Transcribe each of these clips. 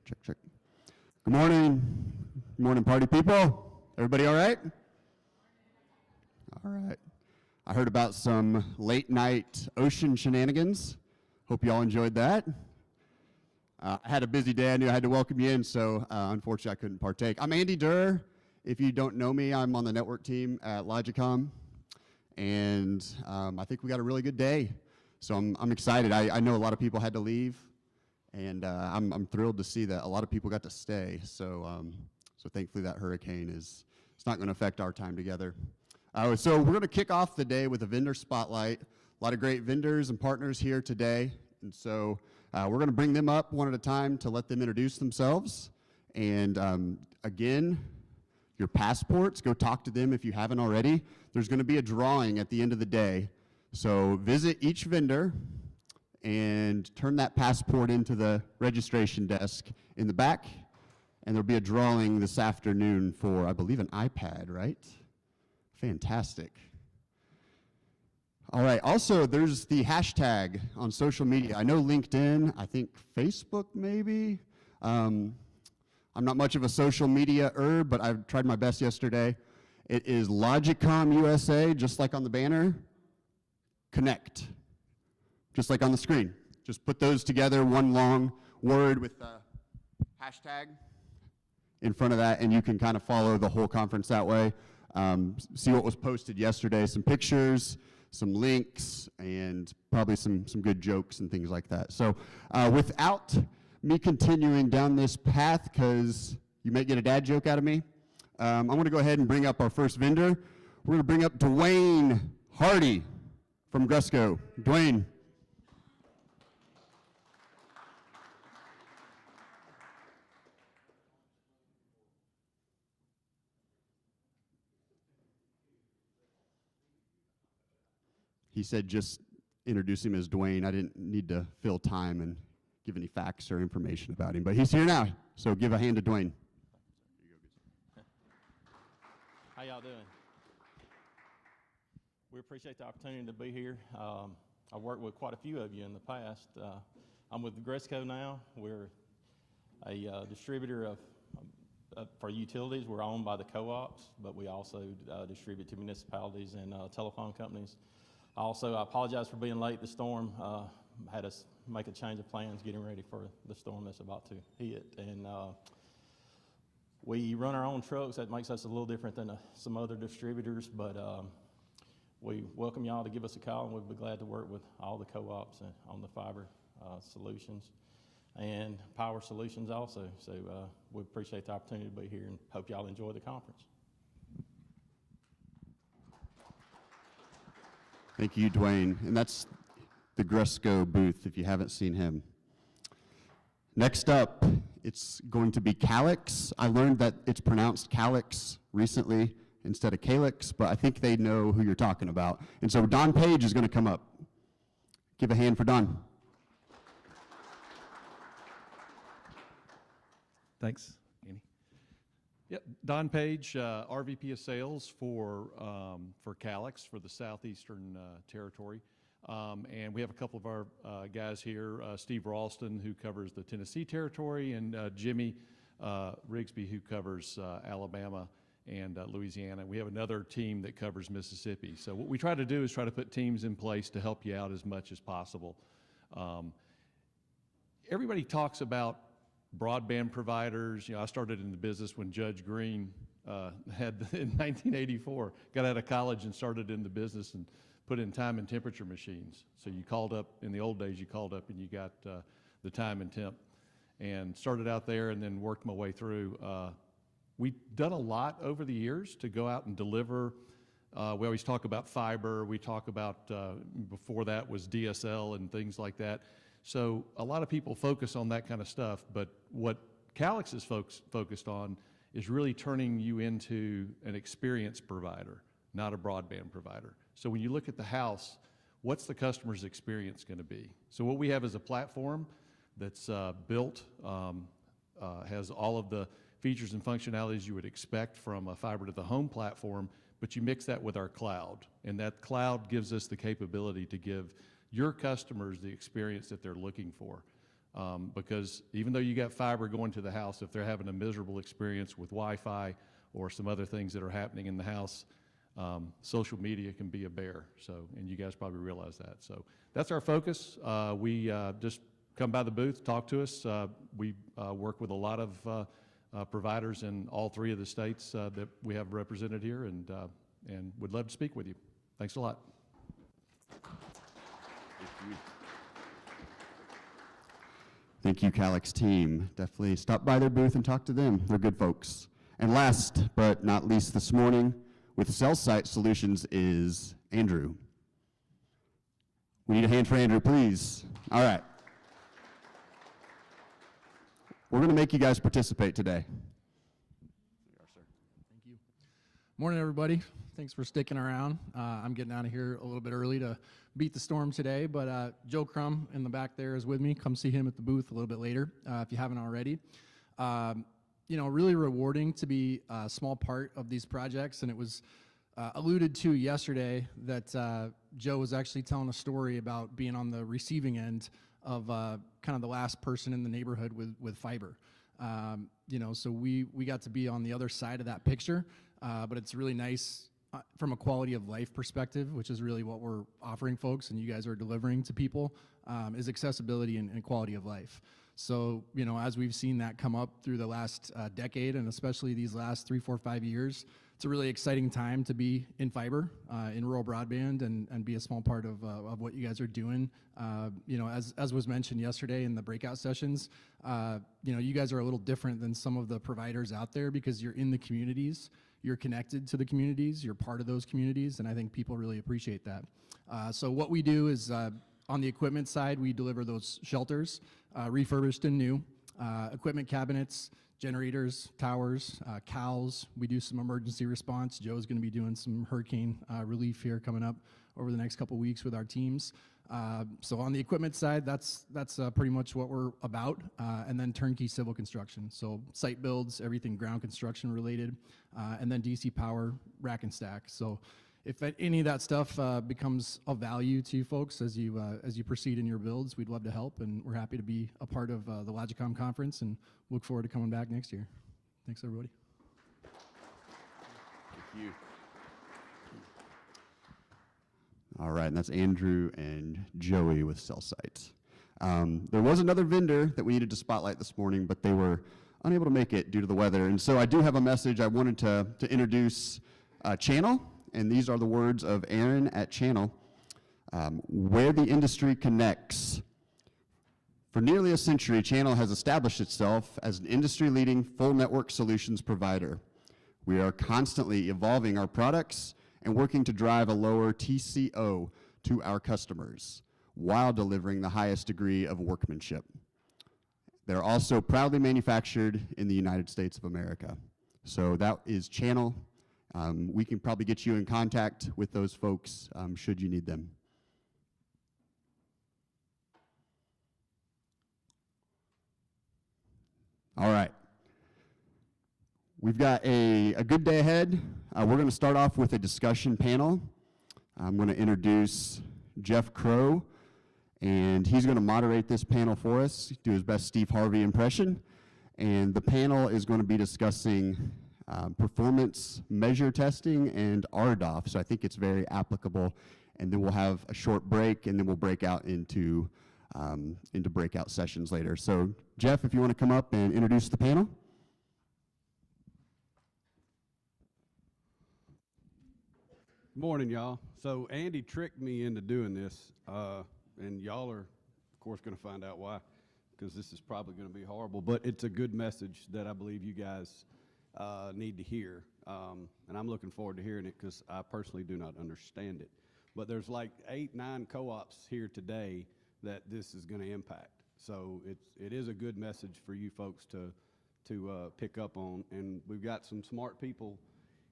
check, check. Good morning. Good morning, party people. Everybody all right? All right. I heard about some late night ocean shenanigans. Hope y'all enjoyed that. I had a busy day. I knew I had to welcome you in, so unfortunately I couldn't partake. I'm Andy Durr. If you don't know me, I'm on the network team at Logicom, and I think we got a really good day. So I'm excited. I know a lot of people had to leave, and I'm thrilled to see that a lot of people got to stay. So so thankfully that hurricane it's not going to affect our time together. So we're going to kick off the day with a vendor spotlight. A lot of great vendors and partners here today, and so we're going to bring them up one at a time to let them introduce themselves. And again, your passports, go talk to them if you haven't already. There's going to be a drawing at the end of the day. So visit each vendor and turn that passport into the registration desk in the back, and there'll be a drawing this afternoon for, I believe, an iPad, right? Fantastic. All right, also there's the hashtag on social media. I know LinkedIn, I think Facebook maybe. I'm not much of a social media-er, but I tried my best yesterday. It is LogicomUSA, just like on the banner. Connect, just like on the screen. Just put those together, one long word with the hashtag in front of that, and you can kind of follow the whole conference that way. See what was posted yesterday, some pictures, some links, and probably some good jokes and things like that. So without me continuing down this path, because you might get a dad joke out of me, I'm going to go ahead and bring up our first vendor. We're going to bring up Dwayne Hardy from Gresco. Dwayne. He said just introduce him as Dwayne. I didn't need to fill time and give any facts or information about him, but he's here now, so give a hand to Dwayne. How y'all doing? We appreciate the opportunity to be here. I've worked with quite a few of you in the past. I'm with Gresco now. We're a distributor for utilities. We're owned by the co-ops, but we also distribute to municipalities and telephone companies. I apologize for being late. The storm had us make a change of plans getting ready for the storm that's about to hit. And we run our own trucks. That makes us a little different than some other distributors, but we welcome y'all to give us a call, and we'd be glad to work with all the co-ops on the fiber solutions and power solutions also. So we appreciate the opportunity to be here and hope y'all enjoy the conference. Thank you, Dwayne. And that's the Gresco booth, if you haven't seen him. Next up, it's going to be Calix. I learned that it's pronounced Calix recently instead of Calix, but I think they know who you're talking about. And so Don Page is going to come up. Give a hand for Don. Thanks, Andy. Yep, Don Page, RVP of Sales for Calix for the Southeastern Territory. And we have a couple of our guys here, Steve Ralston, who covers the Tennessee Territory, and Jimmy Rigsby, who covers Alabama and Louisiana. We have another team that covers Mississippi. So what we try to do is try to put teams in place to help you out as much as possible. Everybody talks about broadband providers. You know, I started in the business when Judge Green had in 1984, got out of college and started in the business and put in time and temperature machines. So you called up, in the old days, you called up and you got the time and temp, and started out there and then worked my way through. We've done a lot over the years to go out and deliver. We always talk about fiber. We talk about, before that was DSL and things like that. So a lot of people focus on that kind of stuff, but what Calix is focused on is really turning you into an experience provider, not a broadband provider. So when you look at the house, what's the customer's experience going to be? So what we have is a platform that's built, has all of the features and functionalities you would expect from a fiber to the home platform, but you mix that with our cloud, and that cloud gives us the capability to give your customers the experience that they're looking for. Because even though you got fiber going to the house, if they're having a miserable experience with Wi-Fi or some other things that are happening in the house, social media can be a bear. So, and you guys probably realize that. So that's our focus. We just come by the booth, talk to us. We work with a lot of providers in all 3 of the states that we have represented here, and would love to speak with you. Thanks a lot. Thank you, Calix team. Definitely stop by their booth and talk to them. They're good folks. And last but not least this morning, with Cell Site Solutions is Andrew. We need a hand for Andrew, please. All right. We're going to make you guys participate today. Thank you. Morning, everybody. Thanks for sticking around. I'm getting out of here a little bit early to beat the storm today, but Joe Crum in the back there is with me. Come see him at the booth a little bit later if you haven't already. You know, really rewarding to be a small part of these projects, and it was alluded to yesterday that Joe was actually telling a story about being on the receiving end of kind of the last person in the neighborhood with fiber. You know, so we got to be on the other side of that picture, but it's really nice from a quality of life perspective, which is really what we're offering folks and you guys are delivering to people, is accessibility and quality of life. So, you know, as we've seen that come up through the last decade, and especially these last 3, 4, 5 years, it's a really exciting time to be in fiber, in rural broadband, and be a small part of what you guys are doing. You know, as was mentioned yesterday in the breakout sessions, you know, you guys are a little different than some of the providers out there because you're in the communities, you're connected to the communities, you're part of those communities, and I think people really appreciate that. So what we do is, on the equipment side, we deliver those shelters, refurbished and new, equipment cabinets, generators, towers, cows. We do some emergency response. Joe's going to be doing some hurricane relief here coming up over the next couple weeks with our teams. So on the equipment side, that's pretty much what we're about, and then turnkey civil construction. So site builds, everything ground construction related, and then DC power, rack and stack. So if any of that stuff becomes of value to you folks as you proceed in your builds, we'd love to help, and we're happy to be a part of the Logicom conference, and look forward to coming back next year. Thanks, everybody. Thank you. All right, and that's Andrew and Joey with Cell Sites. There was another vendor that we needed to spotlight this morning, but they were unable to make it due to the weather. And so I do have a message. I wanted to introduce Channel, and these are the words of Aaron at Channel. Where the industry connects. For nearly a century, Channel has established itself as an industry-leading full network solutions provider. We are constantly evolving our products and working to drive a lower TCO to our customers while delivering the highest degree of workmanship. They're also proudly manufactured in the United States of America. So that is Channel. We can probably get you in contact with those folks should you need them. All right. We've got a good day ahead. We're going to start off with a discussion panel. I'm going to introduce Jeff Crow, and he's going to moderate this panel for us, do his best Steve Harvey impression. And the panel is going to be discussing performance measure testing and RDOF, so I think it's very applicable. And then we'll have a short break, and then we'll break out into breakout sessions later. So Jeff, if you want to come up and introduce the panel. Morning, y'all. So Andy tricked me into doing this, and y'all are, of course, going to find out why, because this is probably going to be horrible, but it's a good message that I believe you guys need to hear, and I'm looking forward to hearing it because I personally do not understand it. But there's like 8, 9 co-ops here today that this is going to impact. So it is a good message for you folks to pick up on, and we've got some smart people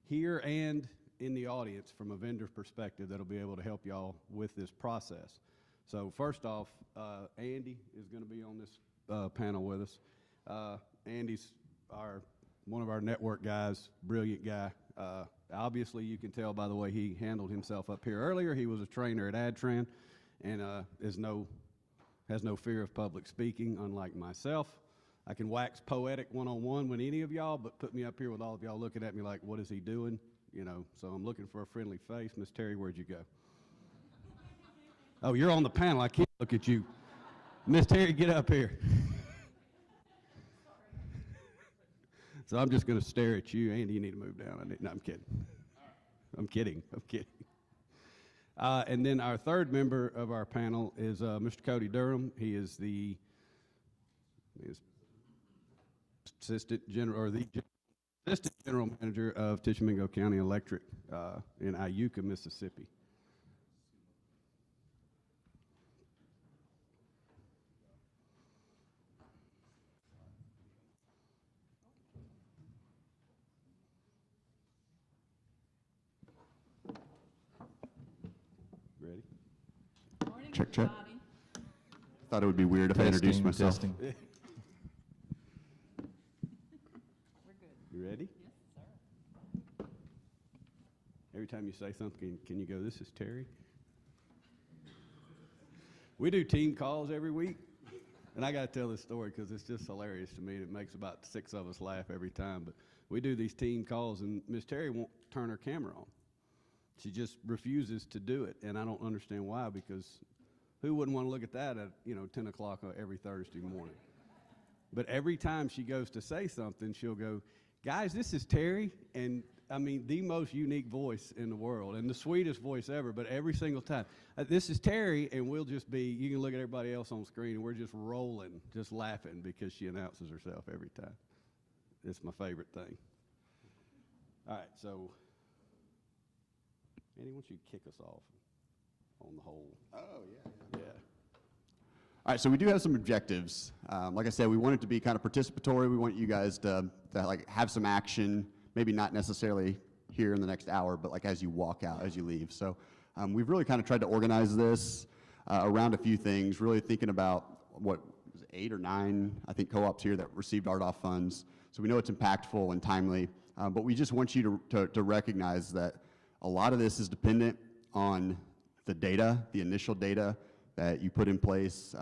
here and in the audience from a vendor perspective that'll be able to help y'all with this process. So first off, Andy is going to be on this panel with us. Andy's one of our network guys, brilliant guy. Obviously, you can tell by the way he handled himself up here earlier. He was a trainer at AdTran and is no has no fear of public speaking, unlike myself. I can wax poetic one-on-one with any of y'all, but put me up here with all of y'all looking at me like, what is he doing? You know, so I'm looking for a friendly face. Miss Terry, where'd you go? Oh, you're on the panel. I can't look at you. Miss Terry, get up here. So I'm just going to stare at you. Andy, you need to move down. No, I'm kidding. I'm kidding. I'm kidding. And then our third member of our panel is Mr. Cody Durham. He is the assistant general, or the assistant general manager of Tishomingo County Electric in Iuka, Mississippi. Ready? Morning, Check, check. everybody. Thought it would be weird if I introduced myself. Testing. We're good. You ready? Yes, sir. Every time you say something, can you go, this is Terry? We do team calls every week, and I got to tell this story because it's just hilarious to me. It makes about 6 of us laugh every time, but we do these team calls, and Miss Terry won't turn her camera on. She just refuses to do it, and I don't understand why, because who wouldn't want to look at that at, 10 o'clock every Thursday morning? But every time she goes to say something, she'll go, guys, this is Terry, and I mean, the most unique voice in the world, and the sweetest voice ever, but every single time, this is Terry, and we'll just be, you can look at everybody else on screen, and we're just rolling, just laughing, because she announces herself every time. It's my favorite thing. All right, so, Andy, why don't you kick us off on the whole? Oh, yeah. Yeah. All right, so we do have some objectives. Like I said, we want it to be kind of participatory. We want you guys to like have some action, maybe not necessarily here in the next hour, but like as you walk out, as you leave. So we've really kind of tried to organize this around a few things, really thinking about what was it, 8 or 9, I think, co-ops here that received RDOF funds. So we know it's impactful and timely, but we just want you to recognize that a lot of this is dependent on the data, the initial data that you put in place.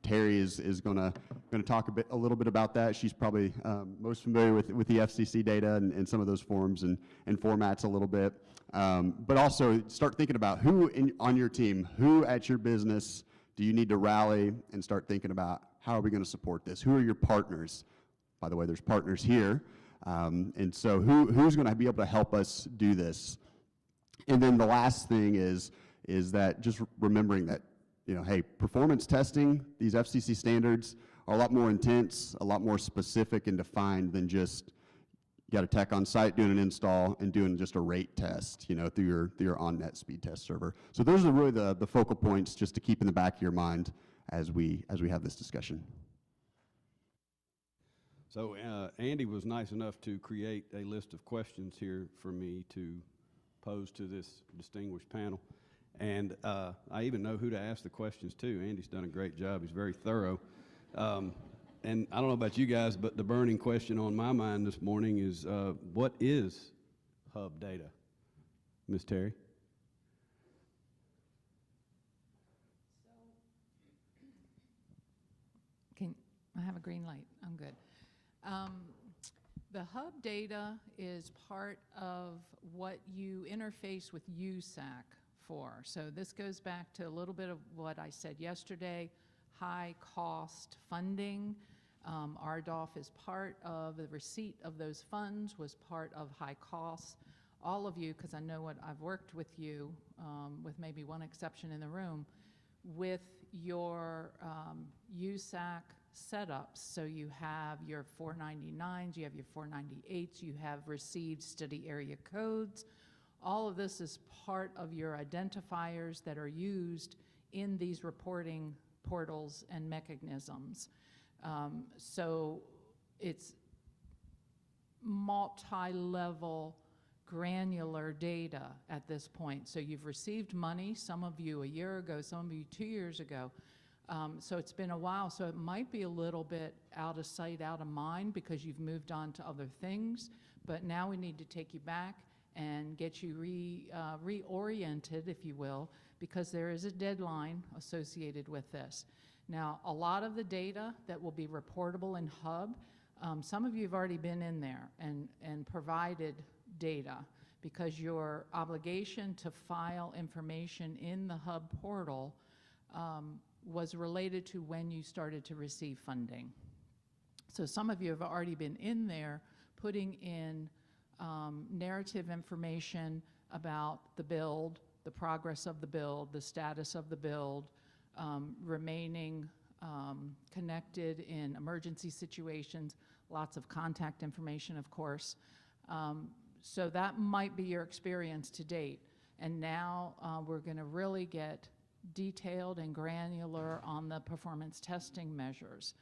Terry is going to talk a little bit about that. She's probably most familiar with the FCC data and some of those forms and formats a little bit. But also start thinking about who on your team, who at your business do you need to rally, and start thinking about how are we going to support this? Who are your partners? By the way, there's partners here. And so who's going to be able to help us do this? And then the last thing is that just remembering that, hey, performance testing, these FCC standards are a lot more intense, a lot more specific and defined than just you got a tech on site doing an install and doing just a rate test, through your on-net speed test server. So those are really the focal points just to keep in the back of your mind as we have this discussion. So Andy was nice enough to create a list of questions here for me to pose to this distinguished panel. And I even know who to ask the questions to. Andy's done a great job. He's very thorough. And I don't know about you guys, but the burning question on my mind this morning is, what is hub data? Ms. Terry? I have a green light. I'm good. The hub data is part of what you interface with USAC for. So this goes back to a little bit of what I said yesterday, high cost funding. RDOF is part of the receipt of those funds, was part of high costs. All of you, because I know what I've worked with you, with maybe one exception in the room, with your USAC setups. So you have your 499s, you have your 498s, you have received study area codes. All of this is part of your identifiers that are used in these reporting portals and mechanisms. So it's multi-level granular data at this point. So you've received money, some of you a year ago, some of you 2 years ago. So it's been a while, so it might be a little bit out of sight, out of mind, because you've moved on to other things. But now we need to take you back and get you reoriented, if you will, because there is a deadline associated with this. Now, a lot of the data that will be reportable in Hub, some of you have already been in there and provided data, because your obligation to file information in the Hub portal was related to when you started to receive funding. So some of you have already been in there putting in narrative information about the build, the progress of the build, the status of the build, remaining connected in emergency situations, lots of contact information, of course. So that might be your experience to date. And now we're going to really get detailed and granular on the performance testing measures.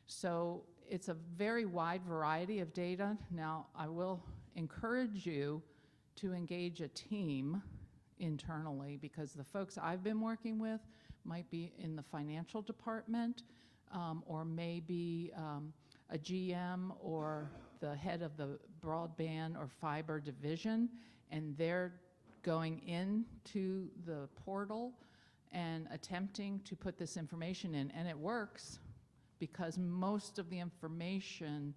So it's a very wide variety of data. Now, I will encourage you to engage a team internally, because the folks I've been working with might be in the financial department, or maybe a GM or the head of the broadband or fiber division, and they're going into the portal and attempting to put this information in. And it works, because most of the information,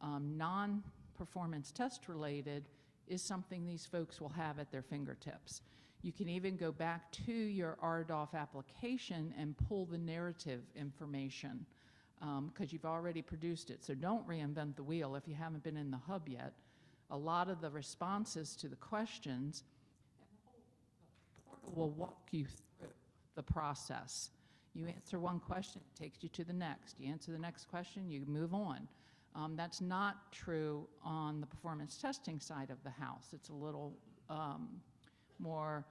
non-performance test related, is something these folks will have at their fingertips. You can even go back to your RDOF application and pull the narrative information, because you've already produced it. So don't reinvent the wheel if you haven't been in the Hub yet. A lot of the responses to the questions, and the whole portal will walk you through the process. You answer one question, it takes you to the next. You answer the next question, you move on. That's not true on the performance testing side of the house. It's a little more,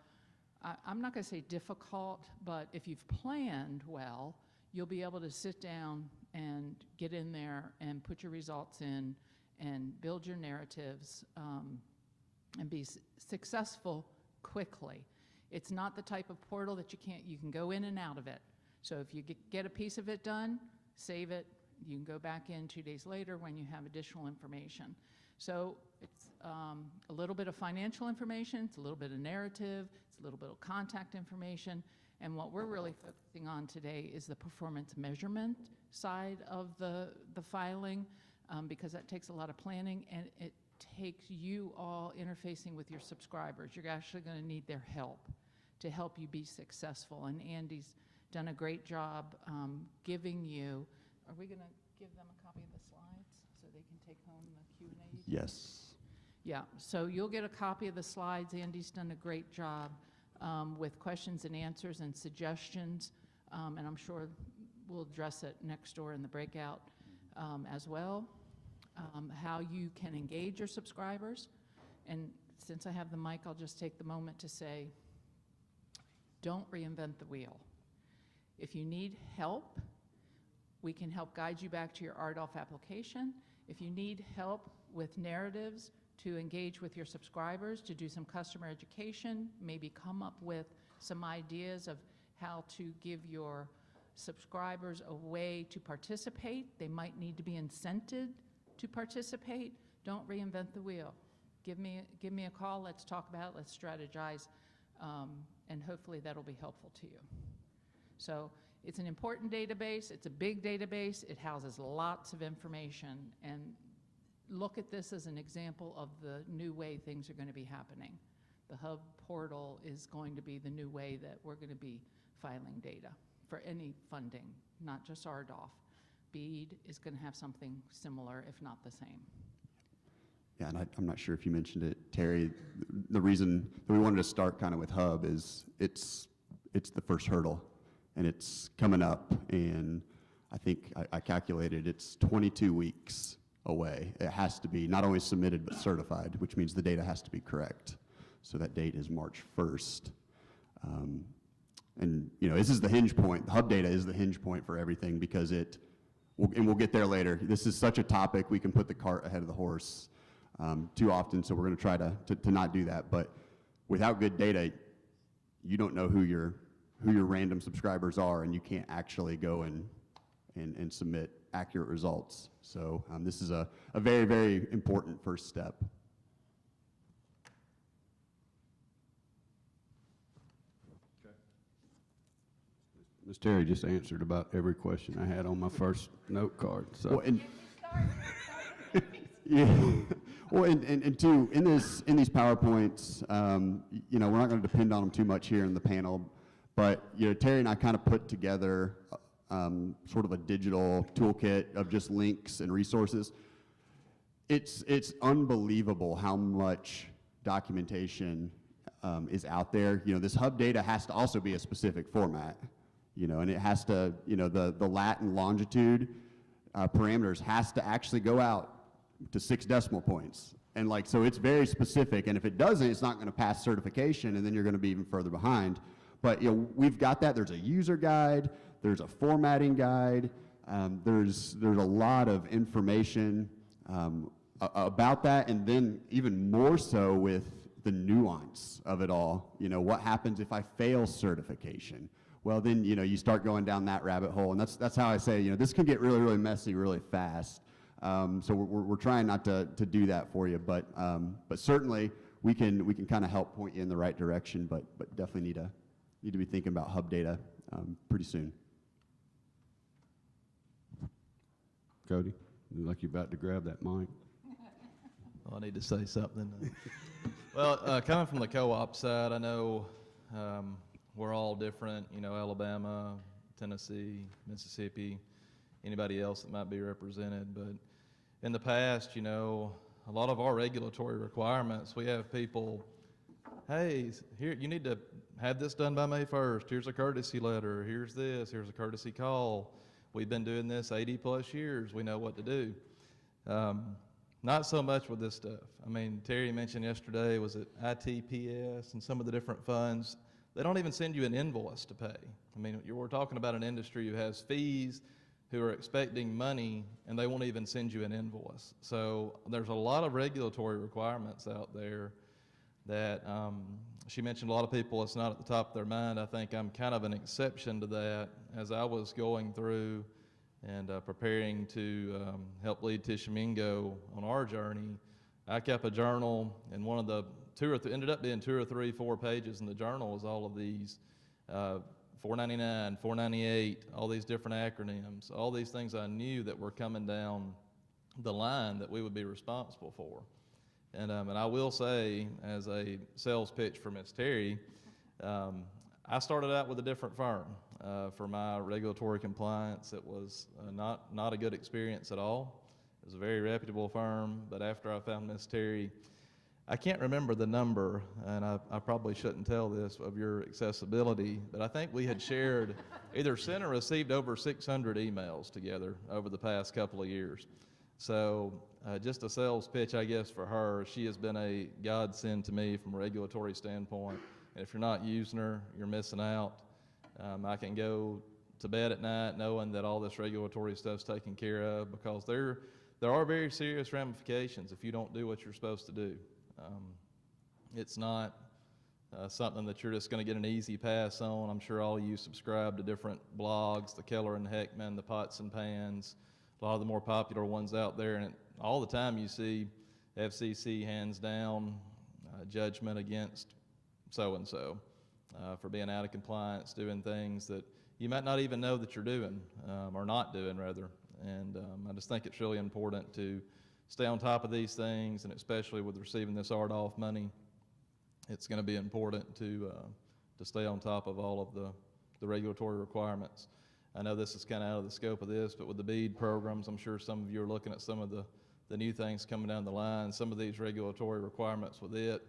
I'm not going to say difficult, but if you've planned well, you'll be able to sit down and get in there and put your results in and build your narratives and be successful quickly. It's not the type of portal that you can go in and out of it. So if you get a piece of it done, save it. You can go back in 2 days later when you have additional information. So it's a little bit of financial information, it's a little bit of narrative, it's a little bit of contact information, and what we're really focusing on today is the performance measurement side of the filing, because that takes a lot of planning, and it takes you all interfacing with your subscribers. You're actually going to need their help to help you be successful, and Andy's done a great job giving you. Are we going to give them a copy of the slides so they can take home the Q&A? Yes. Yeah, so you'll get a copy of the slides. Andy's done a great job with questions and answers and suggestions, and I'm sure we'll address it next door in the breakout as well. How you can engage your subscribers. And since I have the mic, I'll just take the moment to say, don't reinvent the wheel. If you need help, we can help guide you back to your RDOF application. If you need help with narratives to engage with your subscribers, to do some customer education, maybe come up with some ideas of how to give your subscribers a way to participate. They might need to be incented to participate. Don't reinvent the wheel. Give me a call, let's talk about it, let's strategize, and hopefully that'll be helpful to you. So it's an important database, it's a big database, it houses lots of information, and look at this as an example of the new way things are going to be happening. The Hub portal is going to be the new way that we're going to be filing data for any funding, not just RDOF. BEAD is going to have something similar, if not the same. Yeah, and I'm not sure if you mentioned it, Terry. The reason that we wanted to start kind of with Hub is it's the first hurdle, and it's coming up, and I think I calculated it's 22 weeks away. It has to be not only submitted but certified, which means the data has to be correct. So that date is March 1st. And you know, this is the hinge point. The Hub data is the hinge point for everything, because and we'll get there later. This is such a topic, we can put the cart ahead of the horse too often, so we're going to try to not do that. But without good data, you don't know who your random subscribers are, and you can't actually go and submit accurate results. So this is a very, very important first step. Ms. Terry just answered about every question I had on my first note card, so. Well, and, yeah. Well, and two, in these PowerPoints, you know, we're not going to depend on them too much here in the panel, but you know, Terry and I kind of put together sort of a digital toolkit of just links and resources. It's unbelievable how much documentation is out there. You know, this hub data has to also be a specific format, you know, and it has to, you know, the lat and longitude parameters has to actually go out to 6 decimal points. And like, so it's very specific, and if it doesn't, it's not going to pass certification, and then you're going to be even further behind. But you know, we've got that. There's a user guide, there's a formatting guide, there's a lot of information about that, and then even more so with the nuance of it all. You know, what happens if I fail certification? Well, then, you know, you start going down that rabbit hole, and that's how I say, you know, this can get really, really messy really fast. So we're trying not to do that for you, but certainly we can kind of help point you in the right direction, but definitely need to be thinking about hub data pretty soon. Cody, you like you're about to grab that mic. Well, I need to say something. Well, coming from the co-op side, I know we're all different, you know, Alabama, Tennessee, Mississippi, anybody else that might be represented. But in the past, you know, a lot of our regulatory requirements, we have people, hey, here, you need to have this done by May 1st. Here's a courtesy letter. Here's this. Here's a courtesy call. We've been doing this 80 plus years. We know what to do. Not so much with this stuff. I mean, Terry mentioned yesterday, was it ITPS and some of the different funds? They don't even send you an invoice to pay. I mean, we're talking about an industry who has fees, who are expecting money, and they won't even send you an invoice. So there's a lot of regulatory requirements out there that she mentioned a lot of people, it's not at the top of their mind. I think I'm kind of an exception to that. As I was going through and preparing to help lead Tishomingo on our journey, I kept a journal, and one of the ended up being 2 or 3, 4 pages in the journal was all of these 499, 498, all these different acronyms, all these things I knew that were coming down the line that we would be responsible for. And I will say, as a sales pitch for Ms. Terry, I started out with a different firm for my regulatory compliance. It was not a good experience at all. It was a very reputable firm, but after I found Ms. Terry, I can't remember the number, and I probably shouldn't tell this, of your accessibility, but I think we had shared, either sent or received over 600 emails together over the past couple of years. So just a sales pitch, I guess, for her. She has been a godsend to me from a regulatory standpoint, and if you're not using her, you're missing out. I can go to bed at night knowing that all this regulatory stuff's taken care of, because there are very serious ramifications if you don't do what you're supposed to do. It's not something that you're just going to get an easy pass on. I'm sure all of you subscribe to different blogs, the Keller and Heckman, the Pots and Pans, a lot of the more popular ones out there, and all the time you see FCC hands down judgment against so-and-so for being out of compliance, doing things that you might not even know that you're doing, or not doing, rather. And I just think it's really important to stay on top of these things, and especially with receiving this RDOF money, it's going to be important to stay on top of all of the regulatory requirements. I know this is kind of out of the scope of this, but with the BEAD programs, I'm sure some of you are looking at some of the new things coming down the line, some of these regulatory requirements with it.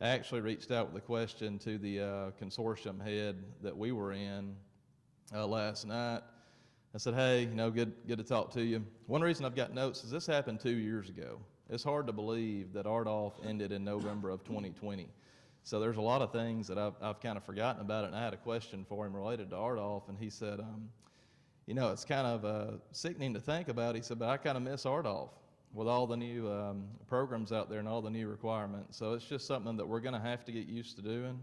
I actually reached out with a question to the consortium head that we were in last night. I said, hey, you know, good to talk to you. One reason I've got notes is this happened 2 years ago. It's hard to believe that RDOF ended in November of 2020. So there's a lot of things that I've kind of forgotten about it, and I had a question for him related to RDOF, and he said, you know, it's kind of sickening to think about. He said, but I kind of miss RDOF with all the new programs out there and all the new requirements. So it's just something that we're going to have to get used to doing,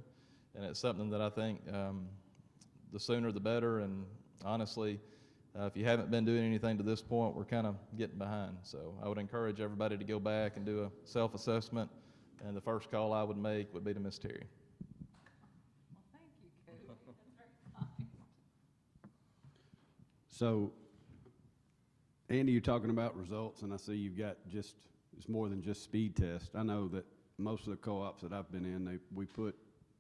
and it's something that I think the sooner the better, and honestly, if you haven't been doing anything to this point, we're kind of getting behind. So I would encourage everybody to go back and do a self-assessment, and the first call I would make would be to Ms. Terry. Well, thank you, Cody. That's very kind. So, Andy, you're talking about results, and I see you've got it's more than just speed test. I know that most of the co-ops that I've been in, we put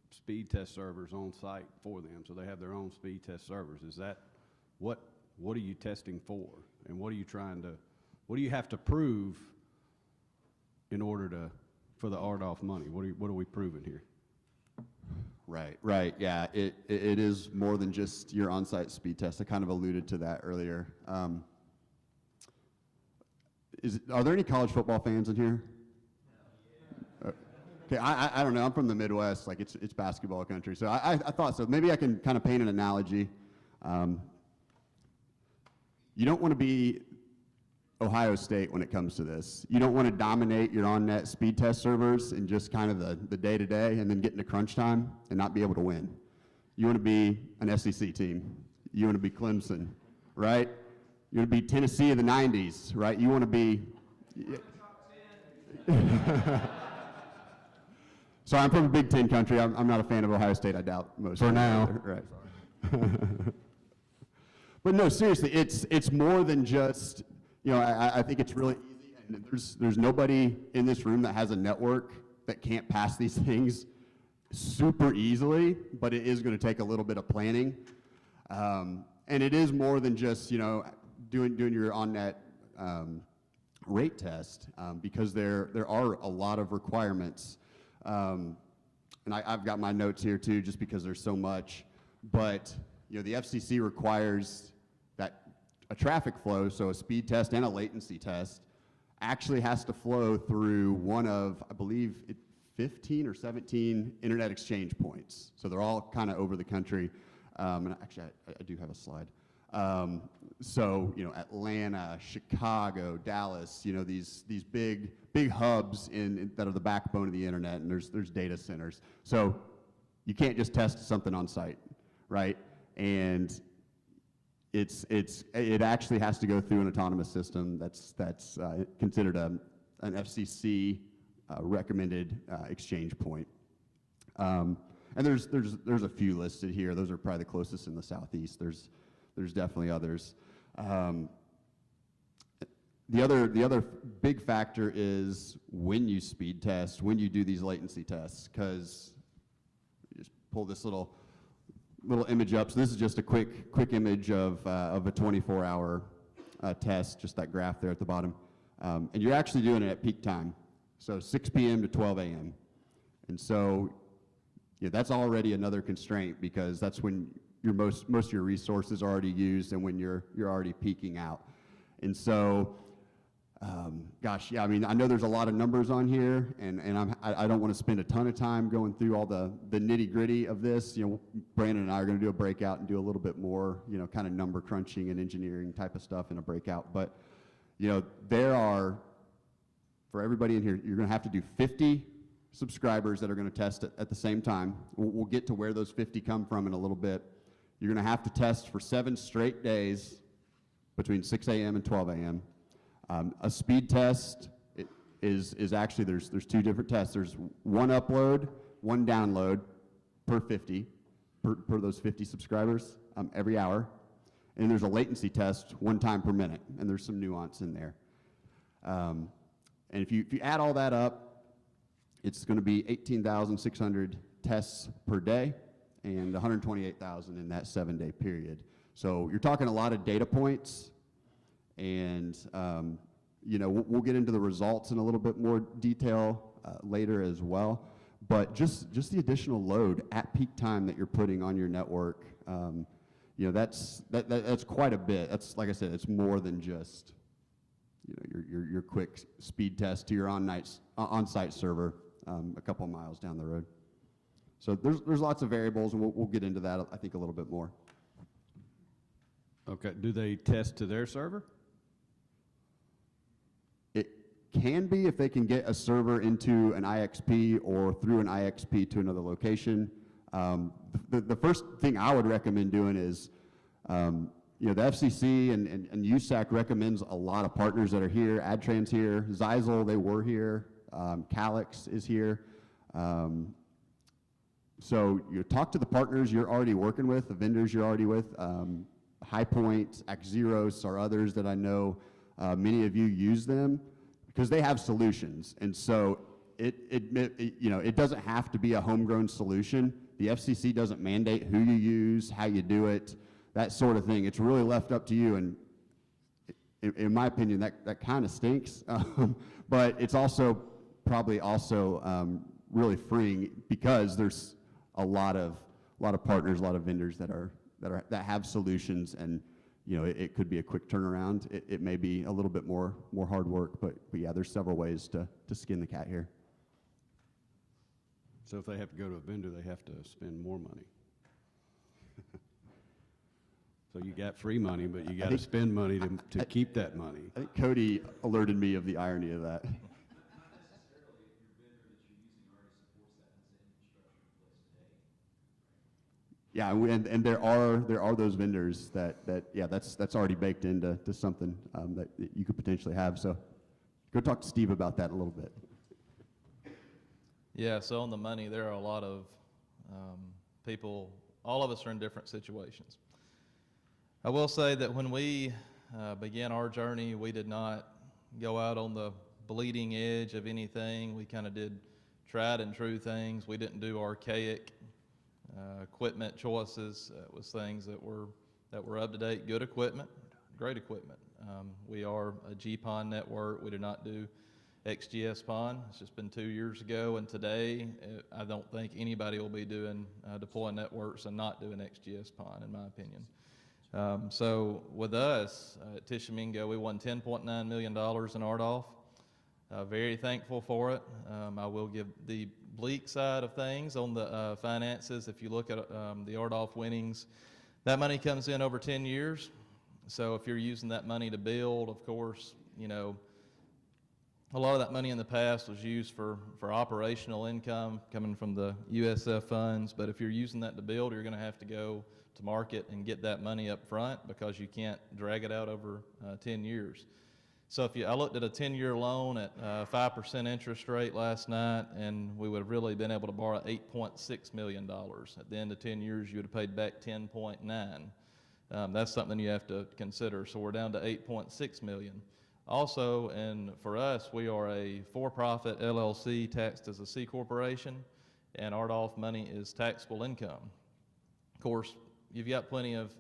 speed test servers on site for them, so they have their own speed test servers. Is that, what are you testing for? And what do you have to prove in order for the RDOF money? What are we proving here? Right, yeah. It is more than just your on-site speed test. I kind of alluded to that earlier. Are there any college football fans in here? Okay, I don't know. I'm from the Midwest. Like, it's basketball country. So I thought so. Maybe I can kind of paint an analogy. You don't want to be Ohio State when it comes to this. You don't want to dominate your on-net speed test servers in just kind of the day-to-day and then get into crunch time and not be able to win. You want to be an SEC team. You want to be Clemson, right? You want to be Tennessee of the 90s, right? You want to be... So I'm from a Big Ten country. I'm not a fan of Ohio State, I doubt most. For now. Right. But no, seriously, it's more than just, I think it's really easy, and there's nobody in this room that has a network that can't pass these things super easily, but it is going to take a little bit of planning. And it is more than just, doing your on-net rate test, because there are a lot of requirements. And I've got my notes here too, just because there's so much, but the FCC requires that a traffic flow, so a speed test and a latency test, actually has to flow through one of, I believe, 15 or 17 internet exchange points. So they're all kind of over the country. And actually, I do have a slide. So, Atlanta, Chicago, Dallas, these big hubs that are the backbone of the internet, and there's data centers. So you can't just test something on site, right? And it actually has to go through an autonomous system that's considered an FCC recommended exchange point. And there's a few listed here. Those are probably the closest in the Southeast. There's definitely others. The other big factor is when you speed test, when you do these latency tests, because just pull this little image up. So this is just a quick image of a 24-hour test, just that graph there at the bottom. And you're actually doing it at peak time, so 6 p.m. to 12 a.m. And so that's already another constraint, because that's when your most of your resources are already used and when you're already peaking out. And so, I mean, I know there's a lot of numbers on here, and I don't want to spend a ton of time going through all the nitty-gritty of this. Brandon and I are going to do a breakout and do a little bit more, kind of number crunching and engineering type of stuff in a breakout. But, there are, for everybody in here, you're going to have to do 50 subscribers that are going to test it at the same time. We'll get to where those 50 come from in a little bit. You're going to have to test for 7 straight days between 6 a.m. and 12 a.m. A speed test is actually, there's 2 different tests. There's 1 upload, 1 download per 50, per those 50 subscribers every hour. And there's a latency test 1 time per minute, and there's some nuance in there. And if you add all that up, it's going to be 18,600 tests per day and 128,000 in that 7-day period. So you're talking a lot of data points, and we'll get into the results in a little bit more detail later as well. But just the additional load at peak time that you're putting on your network, that's quite a bit. That's, like I said, it's more than just your quick speed test to your on-site server a couple of miles down the road. So there's lots of variables, and we'll get into that, I think, a little bit more. Okay. Do they test to their server? It can be if they can get a server into an IXP or through an IXP to another location. The first thing I would recommend doing is, the FCC and USAC recommends a lot of partners that are here. Adtran's here. Zeisel, they were here. Calix is here. So you talk to the partners you're already working with, the vendors you're already with. High Point, Xeros are others that I know many of you use them because they have solutions. And so it doesn't have to be a homegrown solution. The FCC doesn't mandate who you use, how you do it, that sort of thing. It's really left up to you. And in my opinion, that kind of stinks. But it's also probably also really freeing because there's a lot of partners, a lot of vendors that have solutions, and it could be a quick turnaround. It may be a little bit more hard work, but yeah, there's several ways to skin the cat here. So if they have to go to a vendor, they have to spend more money. So you got free money, but you got to spend money to keep that money. I think Cody alerted me of the irony of that. Yeah, and there are those vendors that yeah, that's already baked into something that you could potentially have. So go talk to Steve about that a little bit. Yeah, so on the money, there are a lot of people, all of us are in different situations. I will say that when we began our journey, we did not go out on the bleeding edge of anything. We kind of did tried and true things. We didn't do archaic equipment choices. It was things that were up to date, good equipment, great equipment. We are a GPON network. We do not do XGS PON. It's just been 2 years ago, and today I don't think anybody will be doing deploying networks and not doing XGS PON, in my opinion. So with us at Tishomingo, we won $10.9 million in RDOF. Very thankful for it. I will give the bleak side of things on the finances. If you look at the RDOF winnings, that money comes in over 10 years. So if you're using that money to build, of course, a lot of that money in the past was used for operational income coming from the USF funds. But if you're using that to build, you're going to have to go to market and get that money up front because you can't drag it out over 10 years. So I looked at a 10-year loan at 5% interest rate last night, and we would have really been able to borrow $8.6 million. At the end of 10 years, you would have paid back 10.9. That's something you have to consider. So we're down to 8.6 million. Also, and for us, we are a for-profit LLC taxed as a C corporation, and RDOF money is taxable income. Of course, you've got plenty of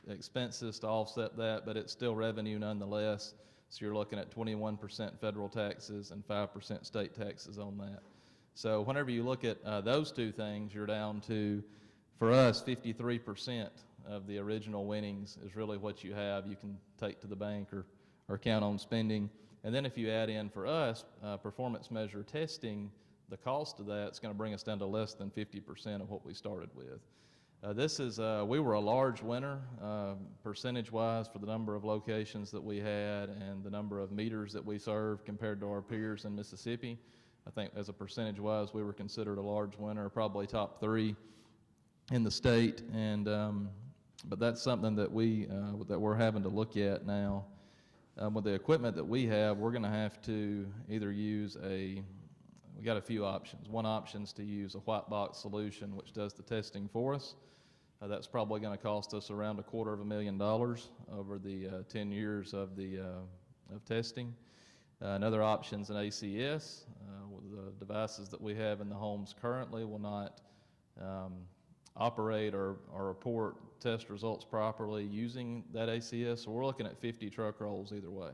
expenses to offset that, but it's still revenue nonetheless. So you're looking at 21% federal taxes and 5% state taxes on that. So whenever you look at those two things, you're down to, for us, 53% of the original winnings is really what you have. You can take to the bank or count on spending. And then if you add in, for us, performance measure testing, the cost of that's going to bring us down to less than 50% of what we started with. We were a large winner, percentage-wise, for the number of locations that we had and the number of meters that we served compared to our peers in Mississippi. I think as a percentage-wise, we were considered a large winner, probably top 3 in the state. And but that's something that we're having to look at now. With the equipment that we have, we're going to have to either use we got a few options. One option is to use a white box solution, which does the testing for us. That's probably going to cost us around $250,000 over the 10 years of testing. Another option is an ACS. The devices that we have in the homes currently will not operate or report test results properly using that ACS. So we're looking at 50 truck rolls either way.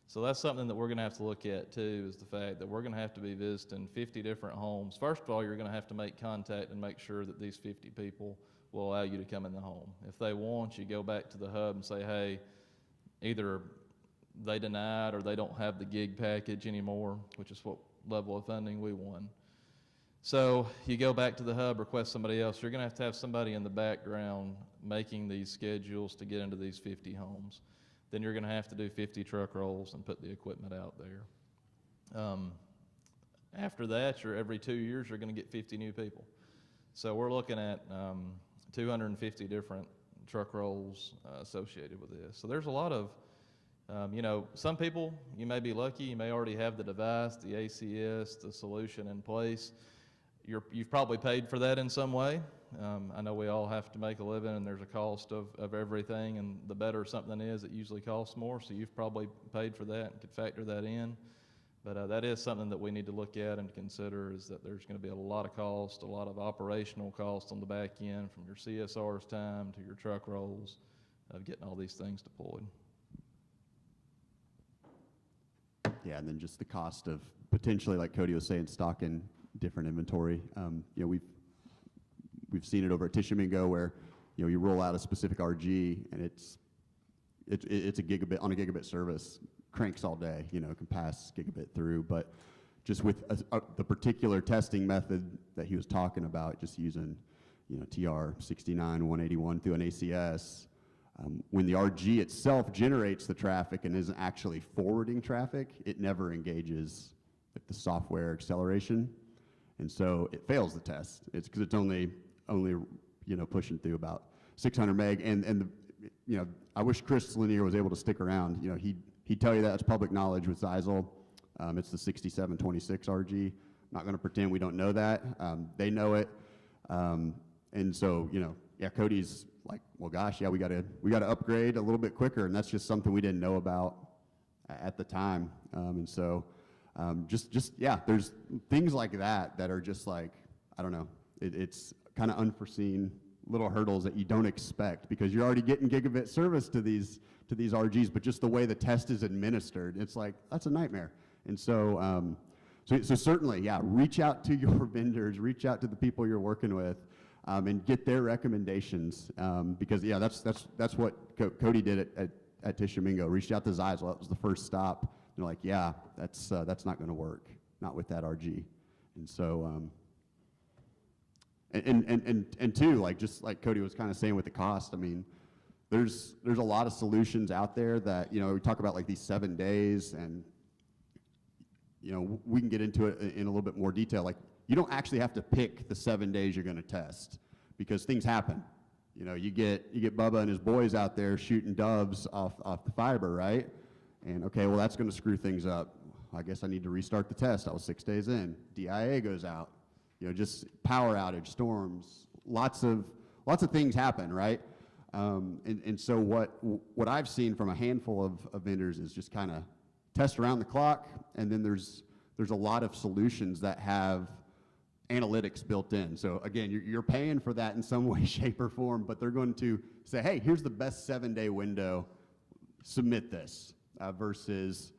So that's something that we're going to have to look at too, is the fact that we're going to have to be visiting 50 different homes. First of all, you're going to have to make contact and make sure that these 50 people will allow you to come in the home. If they won't, you go back to the hub and say, hey, either they denied or they don't have the gig package anymore, which is what level of funding we won. So you go back to the hub, request somebody else. You're going to have somebody in the background making these schedules to get into these 50 homes. Then you're going to have to do 50 truck rolls and put the equipment out there. After that, every 2 years, you're going to get 50 new people. So we're looking at 250 different truck rolls associated with this. So there's a lot of, some people, you may be lucky, you may already have the device, the ACS, the solution in place. you've probably paid for that in some way. I know we all have to make a living, and there's a cost of everything, and the better something is, it usually costs more, so you've probably paid for that and could factor that in. But that is something that we need to look at and consider, is that there's going to be a lot of cost, a lot of operational cost on the back end, from your CSR's time to your truck rolls, of getting all these things deployed. Yeah, and then just the cost of potentially, like Cody was saying, stocking different inventory. You know, we've seen it over at Tishomingo where, you know, you roll out a specific RG and it's a gigabit on a gigabit service, cranks all day, you know, can pass gigabit through. But just with the particular testing method that he was talking about, just using, you know, TR69-181 through an ACS, when the RG itself generates the traffic and isn't actually forwarding traffic, it never engages with the software acceleration, and so it fails the test. It's because it's only you know, pushing through about 600 meg, and the, you know, I wish Chris Lanier was able to stick around. You know, he'd tell you that it's public knowledge with Zeisel. It's the 6726 RG. Not going to pretend we don't know that. They know it, and so, you know, yeah, Cody's like, well, gosh, yeah, we got to upgrade a little bit quicker, and that's just something we didn't know about at the time, and so just yeah, there's things like that that are just like, I don't know, it's kind of unforeseen little hurdles that you don't expect, because you're already getting gigabit service to these RGs, but just the way the test is administered, it's like, that's a nightmare. And so so certainly, yeah, reach out to your vendors, reach out to the people you're working with, and get their recommendations, because yeah, that's what Cody did at Tishomingo. Reached out to Zeisel. That was the first stop. They're like, yeah, that's not going to work, not with that RG. And so and two, like, just like Cody was kind of saying with the cost, I mean, there's a lot of solutions out there that, you know, we talk about like these 7 days, and you know, we can get into it in a little bit more detail. Like, you don't actually have to pick the 7 days you're going to test, because things happen. You know, you get Bubba and his boys out there shooting doves off the fiber, right? And okay, well, that's going to screw things up. I guess I need to restart the test. I was 6 days in. DIA goes out. You know, just power outage, storms, lots of things happen, right? And so what I've seen from a handful of vendors is just kind of test around the clock, and then there's a lot of solutions that have analytics built in. So again, you're paying for that in some way, shape, or form, but they're going to say, hey, here's the best 7-day window, submit this, versus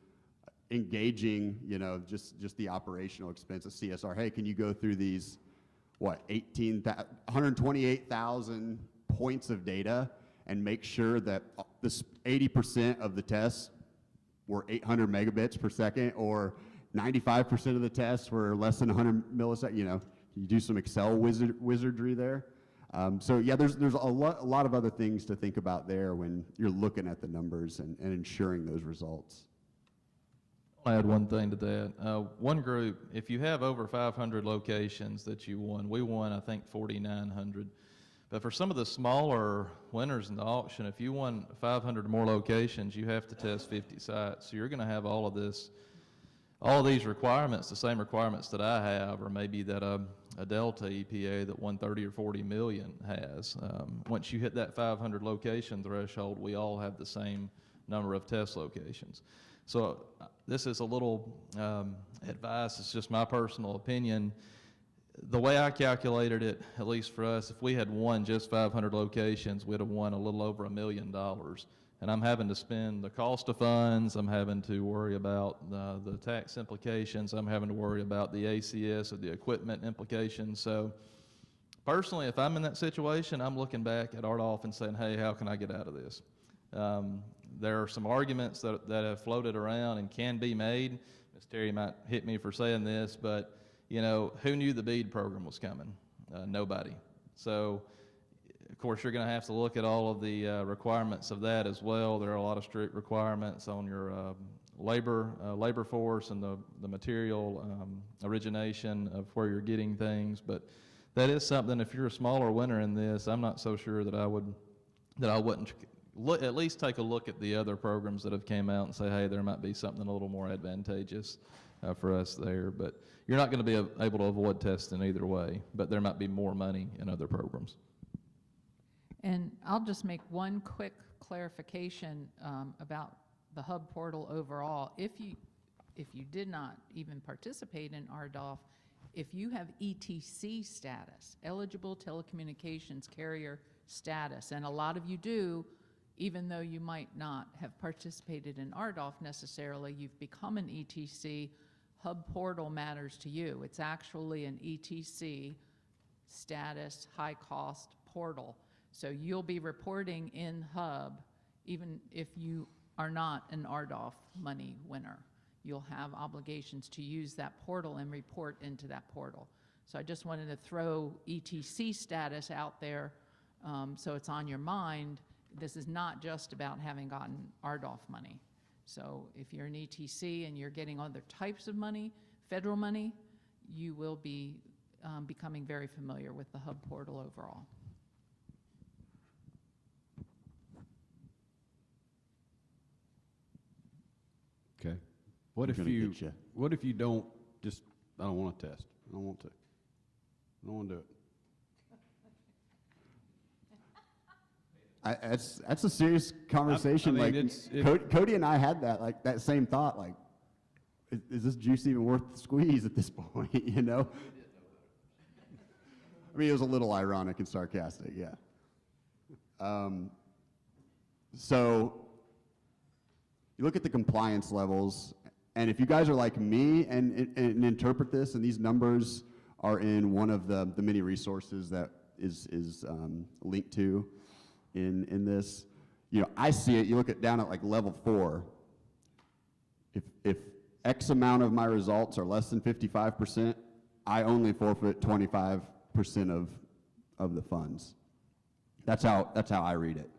engaging, you know, just the operational expense of CSR. Hey, can you go through these, 128,000 points of data and make sure that this 80% of the tests were 800 megabits per second, or 95% of the tests were less than 100 milliseconds. You know, you do some Excel wizardry there. So yeah, there's a lot of other things to think about there when you're looking at the numbers and ensuring those results. I'll add one thing to that. One group, if you have over 500 locations that you won, we won, I think, 4,900. But for some of the smaller winners in the auction, if you won 500 or more locations, you have to test 50 sites. So you're going to have all of these requirements, the same requirements that I have, or maybe that a Delta EPA that 130 or 40 million has. Once you hit that 500 location threshold, we all have the same number of test locations. So this is a little advice, it's just my personal opinion. The way I calculated it, at least for us, if we had won just 500 locations, we'd have won a little over $1 million. And I'm having to spend the cost of funds, I'm having to worry about the tax implications, I'm having to worry about the ACS or the equipment implications. So personally, if I'm in that situation, I'm looking back at RDOF and saying, hey, how can I get out of this? There are some arguments that have floated around and can be made. Ms. Terry might hit me for saying this, but you know, who knew the BEAD program was coming? Nobody. So, of course, you're going to have to look at all of the requirements of that as well. There are a lot of strict requirements on your labor force and the material origination of where you're getting things. But that is something, if you're a smaller winner in this, I'm not so sure that I wouldn't at least take a look at the other programs that have came out and say, hey, there might be something a little more advantageous for us there. But you're not going to be able to avoid testing either way, but there might be more money in other programs. And I'll just make one quick clarification about the hub portal overall. If you did not even participate in RDOF, if you have ETC status, eligible telecommunications carrier status, and a lot of you do, even though you might not have participated in RDOF necessarily, you've become an ETC, hub portal matters to you. It's actually an ETC status, high cost portal. So you'll be reporting in hub even if you are not an RDOF money winner. You'll have obligations to use that portal and report into that portal. So I just wanted to throw ETC status out there so it's on your mind. This is not just about having gotten RDOF money. So if you're an ETC and you're getting other types of money, federal money, you will be becoming very familiar with the hub portal overall. Okay. What if you don't just, I don't want to test. I don't want to. I don't want to do it. That's a serious conversation. I mean, Cody and I had that same thought. Like, is this juice even worth the squeeze at this point? You know. I mean, it was a little ironic and sarcastic, yeah. So you look at the compliance levels, and if you guys are like me and interpret this, and these numbers are in one of the many resources that is linked to in this, you know, I see it. You look at down at like level 4. If X amount of my results are less than 55%, I only forfeit 25% of the funds. That's how I read it,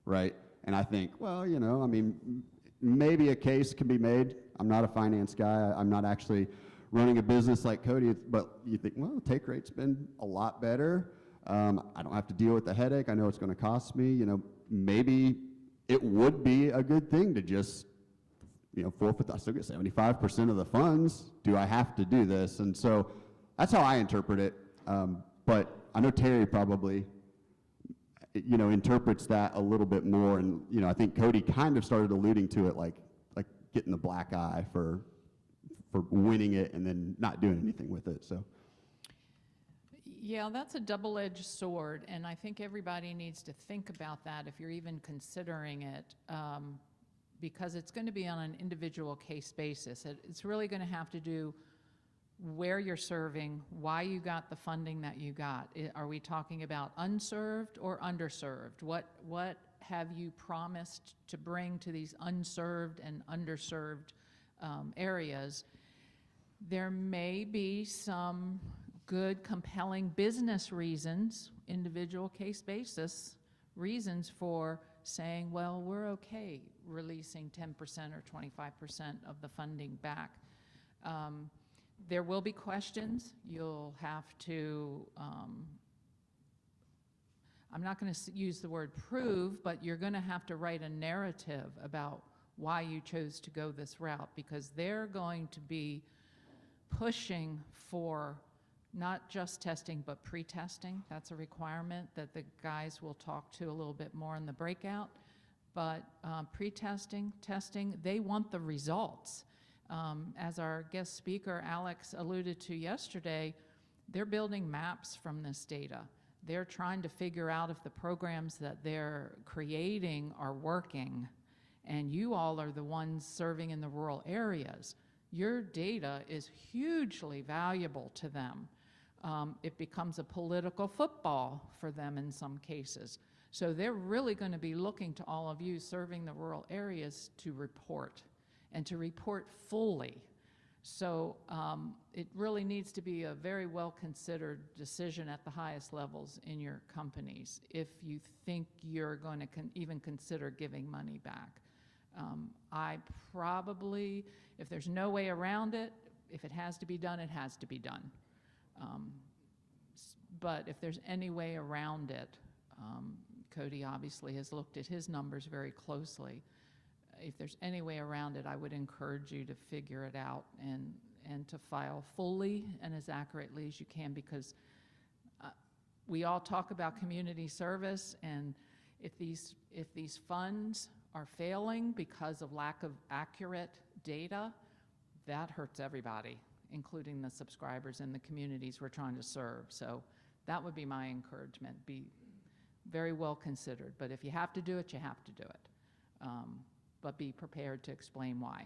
right? And I think, well, you know, I mean, maybe a case can be made. I'm not a finance guy. I'm not actually running a business like Cody, but you think, well, take rate's been a lot better. I don't have to deal with the headache. I know it's going to cost me. You know, maybe it would be a good thing to just, you know, forfeit. I still get 75% of the funds. Do I have to do this? And so that's how I interpret it. But I know Terry probably, you know, interprets that a little bit more. And, you know, I think Cody kind of started alluding to it, like getting the black eye for winning it and then not doing anything with it. So. Yeah, that's a double-edged sword, and I think everybody needs to think about that if you're even considering it, because it's going to be on an individual case basis. It's really going to have to do where you're serving, why you got the funding that you got. Are we talking about unserved or underserved? What have you promised to bring to these unserved and underserved areas? There may be some good, compelling business reasons, individual case basis reasons for saying, well, we're okay releasing 10% or 25% of the funding back. There will be questions. You'll have to, I'm not going to use the word prove, but you're going to have to write a narrative about why you chose to go this route, because they're going to be pushing for not just testing, but pre-testing. That's a requirement that the guys will talk to a little bit more in the breakout. But pre-testing, testing, they want the results. As our guest speaker, Alex, alluded to yesterday, they're building maps from this data. They're trying to figure out if the programs that they're creating are working. And you all are the ones serving in the rural areas. Your data is hugely valuable to them. It becomes a political football for them in some cases. So they're really going to be looking to all of you serving the rural areas to report, and to report fully. So it really needs to be a very well-considered decision at the highest levels in your companies if you think you're going to even consider giving money back. I probably, if there's no way around it, if it has to be done, it has to be done. But if there's any way around it, Cody obviously has looked at his numbers very closely. If there's any way around it, I would encourage you to figure it out and and to file fully and as accurately as you can, because we all talk about community service, and if these funds are failing because of lack of accurate data, that hurts everybody, including the subscribers and the communities we're trying to serve. So that would be my encouragement. Be very well considered. But if you have to do it, you have to do it. But be prepared to explain why.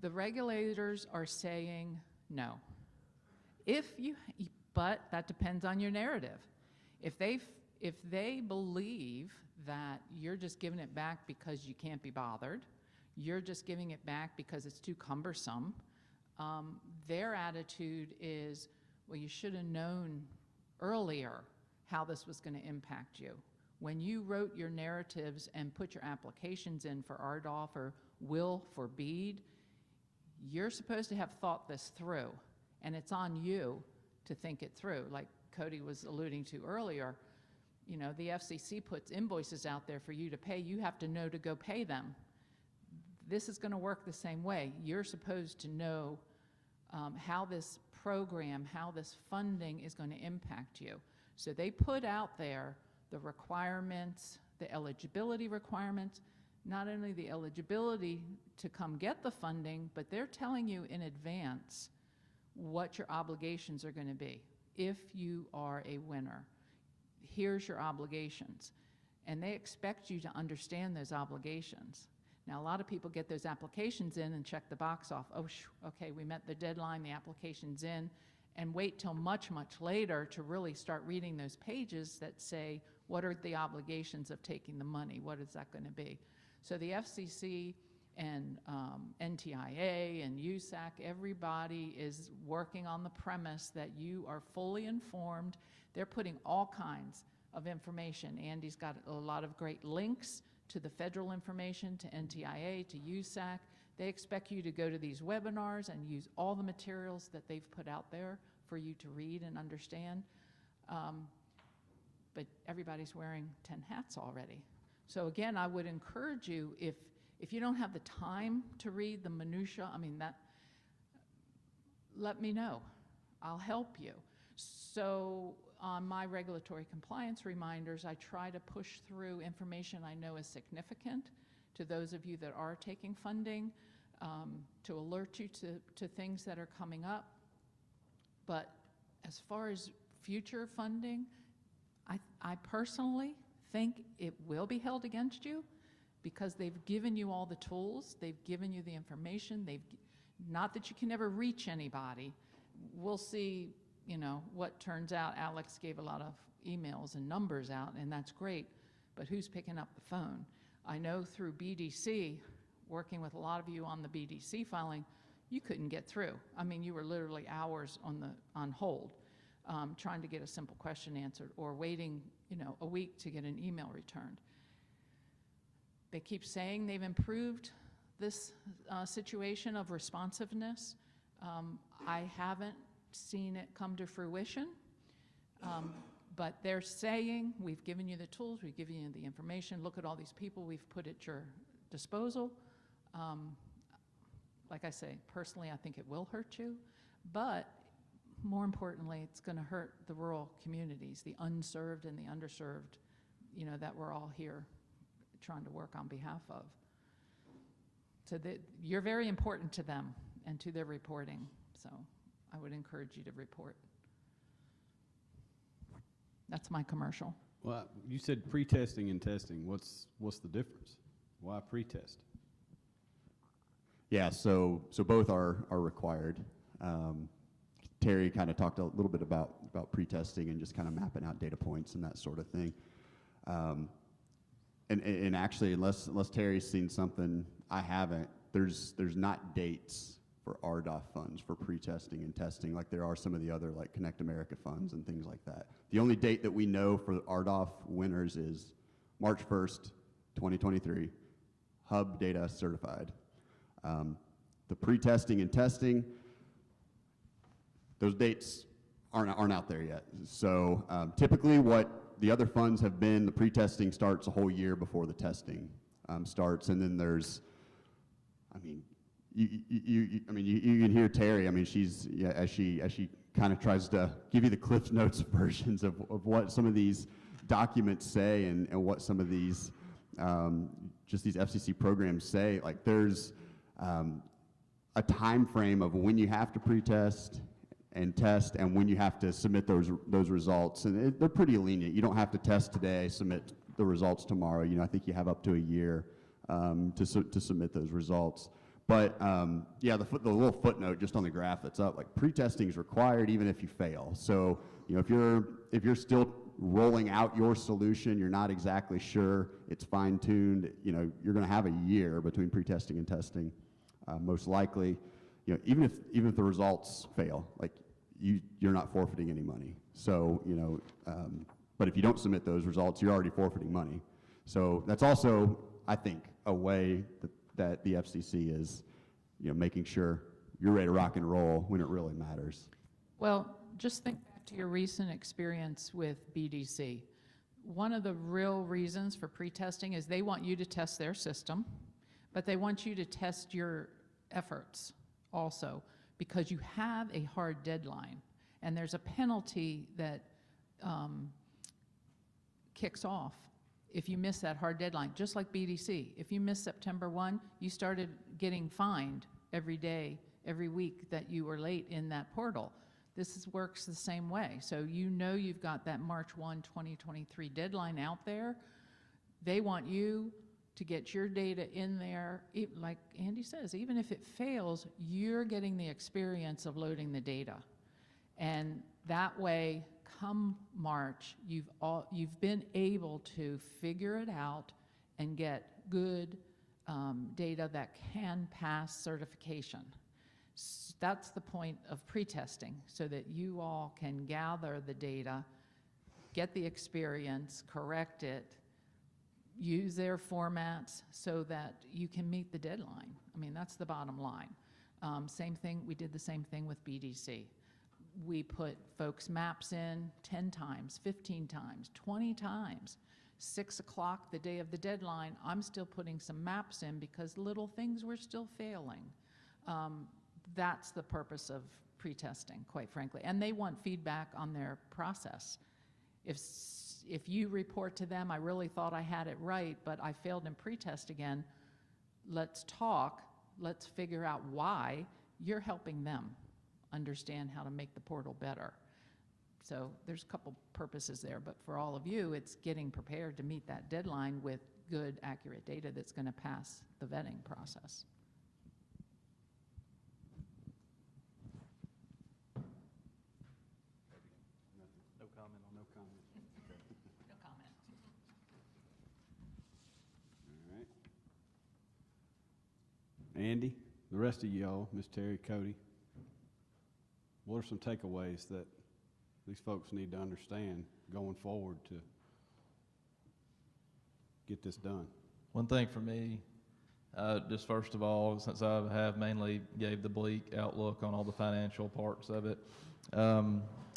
The regulators are saying no. But that depends on your narrative. If they believe that you're just giving it back because you can't be bothered, you're just giving it back because it's too cumbersome, their attitude is, well, you should have known earlier how this was going to impact you. When you wrote your narratives and put your applications in for RDOF or will for BEAD, you're supposed to have thought this through, and it's on you to think it through. Like Cody was alluding to earlier, you know, the FCC puts invoices out there for you to pay. You have to know to go pay them. This is going to work the same way. You're supposed to know how this program, how this funding is going to impact you. So they put out there the requirements, the eligibility requirements, not only the eligibility to come get the funding, but they're telling you in advance what your obligations are going to be. If you are a winner, here's your obligations. And they expect you to understand those obligations. Now, a lot of people get those applications in and check the box off. Oh, okay, we met the deadline, the application's in, and wait till much, much later to really start reading those pages that say, what are the obligations of taking the money? What is that going to be? So the FCC and NTIA and USAC, everybody is working on the premise that you are fully informed. They're putting all kinds of information. Andy's got a lot of great links to the federal information, to NTIA, to USAC. They expect you to go to these webinars and use all the materials that they've put out there for you to read and understand. But everybody's wearing 10 hats already. So again, I would encourage you, if you don't have the time to read the minutia, I mean, let me know. I'll help you. So on my regulatory compliance reminders, I try to push through information I know is significant to those of you that are taking funding, to alert you to things that are coming up. But as far as future funding, I personally think it will be held against you because they've given you all the tools, they've given you the information, not that you can never reach anybody. We'll see, you know, what turns out. Alex gave a lot of emails and numbers out, and that's great, but who's picking up the phone? I know through BDC, working with a lot of you on the BDC filing, you couldn't get through. I mean, you were literally hours on hold, trying to get a simple question answered, or waiting, you know, a week to get an email returned. They keep saying they've improved this situation of responsiveness. I haven't seen it come to fruition, but they're saying, we've given you the tools, we've given you the information, look at all these people we've put at your disposal. Like I say, personally, I think it will hurt you, but more importantly, it's going to hurt the rural communities, the unserved and the underserved, you know, that we're all here trying to work on behalf of. So you're very important to them and to their reporting, so I would encourage you to report. That's my commercial. Well, you said pre-testing and testing. What's the difference? Why pre-test? Yeah, so both are required. Terry kind of talked a little bit about pre-testing and just kind of mapping out data points and that sort of thing. And actually, unless Terry's seen something I haven't, there's not dates for RDOF funds for pre-testing and testing like there are some of the other like Connect America funds and things like that. The only date that we know for RDOF winners is March 1st, 2023, hub data certified. The pre-testing and testing, those dates aren't out there yet. So typically what the other funds have been, the pre-testing starts a whole year before the testing starts, and then there's, I mean, you can hear Terry. I mean, she's, yeah, as she kind of tries to give you the Cliff Notes versions of what some of these documents say and what some of these just these FCC programs say. Like, there's a time frame of when you have to pre-test and test, and when you have to submit those results, and they're pretty lenient. You don't have to test today, submit the results tomorrow. You know, I think you have up to a year to submit those results. But yeah, the little footnote just on the graph that's up, like, pre-testing is required even if you fail. So, you know, if you're still rolling out your solution, you're not exactly sure it's fine-tuned, you know, you're going to have a year between pre-testing and testing, most likely. You know, even if the results fail, like, you're not forfeiting any money. So, you know, but if you don't submit those results, you're already forfeiting money. So that's also, I think, a way that the FCC is, you know, making sure you're ready to rock and roll when it really matters. Well, just think back to your recent experience with BDC. One of the real reasons for pre-testing is they want you to test their system, but they want you to test your efforts also, because you have a hard deadline, and there's a penalty that kicks off if you miss that hard deadline, just like BDC. If you miss September 1, you started getting fined every day, every week that you were late in that portal. This works the same way. So you know you've got that March 1, 2023 deadline out there. They want you to get your data in there. Like Andy says, even if it fails, you're getting the experience of loading the data. And that way, come March, you've been able to figure it out and get good data that can pass certification. That's the point of pre-testing, so that you all can gather the data, get the experience, correct it, use their formats so that you can meet the deadline. I mean, that's the bottom line. Same thing, we did the same thing with BDC. We put folks' maps in 10 times, 15 times, 20 times. 6 o'clock, the day of the deadline, I'm still putting some maps in because little things were still failing. That's the purpose of pre-testing, quite frankly. And they want feedback on their process. If you report to them, I really thought I had it right, but I failed in pre-test again, let's talk, let's figure out why. You're helping them understand how to make the portal better. So there's a couple purposes there, but for all of you, it's getting prepared to meet that deadline with good, accurate data that's going to pass the vetting process. No comment on no comment. No comment. All right. Andy, the rest of y'all, Miss Terry, Cody, what are some takeaways that these folks need to understand going forward to get this done? One thing for me, just first of all, since I have mainly gave the bleak outlook on all the financial parts of it,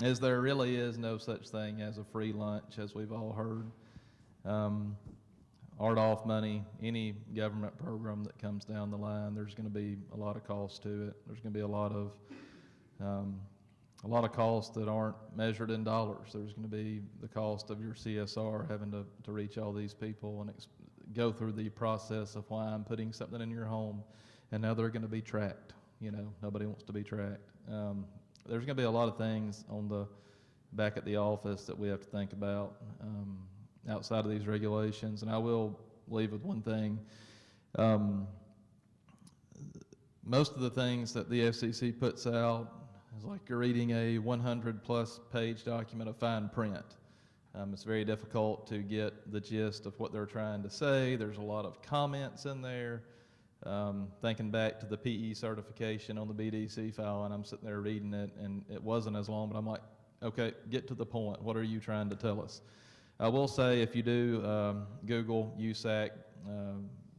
is there really is no such thing as a free lunch, as we've all heard. RDOF money, any government program that comes down the line, there's going to be a lot of cost to it. There's going to be a lot of costs that aren't measured in dollars. There's going to be the cost of your CSR, having to reach all these people and go through the process of why I'm putting something in your home, and now they're going to be tracked. You know, nobody wants to be tracked. There's going to be a lot of things on the back at the office that we have to think about outside of these regulations. And I will leave with one thing. Most of the things that the FCC puts out is like you're reading a 100+ page document of fine print. It's very difficult to get the gist of what they're trying to say. There's a lot of comments in there. Thinking back to the PE certification on the BDC file, and I'm sitting there reading it, and it wasn't as long, but I'm like, okay, get to the point. What are you trying to tell us? I will say, if you do Google USAC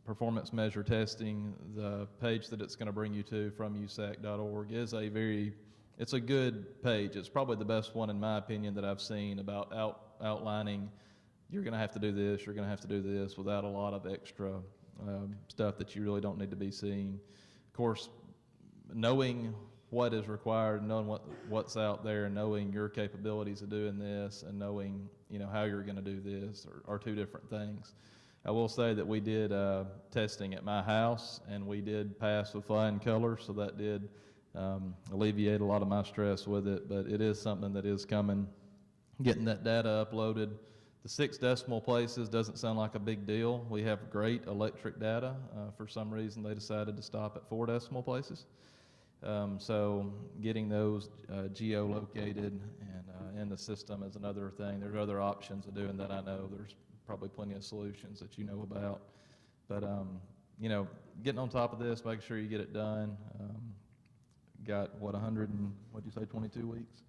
performance measure testing, the page that it's going to bring you to from usac.org is it's a good page. It's probably the best one, in my opinion, that I've seen about outlining, you're going to have to do this, you're going to have to do this, without a lot of extra stuff that you really don't need to be seeing. Of course, knowing what is required, knowing what's out there, knowing your capabilities of doing this, and knowing, you know, how you're going to do this are two different things. I will say that we did testing at my house, and we did pass with flying colors, so that did alleviate a lot of my stress with it, but it is something that is coming. Getting that data uploaded, the 6 decimal places doesn't sound like a big deal. We have great electric data. For some reason, they decided to stop at 4 decimal places. So getting those geolocated and in the system is another thing. There's other options of doing that. I know there's probably plenty of solutions that you know about. But, you know, getting on top of this, making sure you get it done. Got, what, 22 weeks?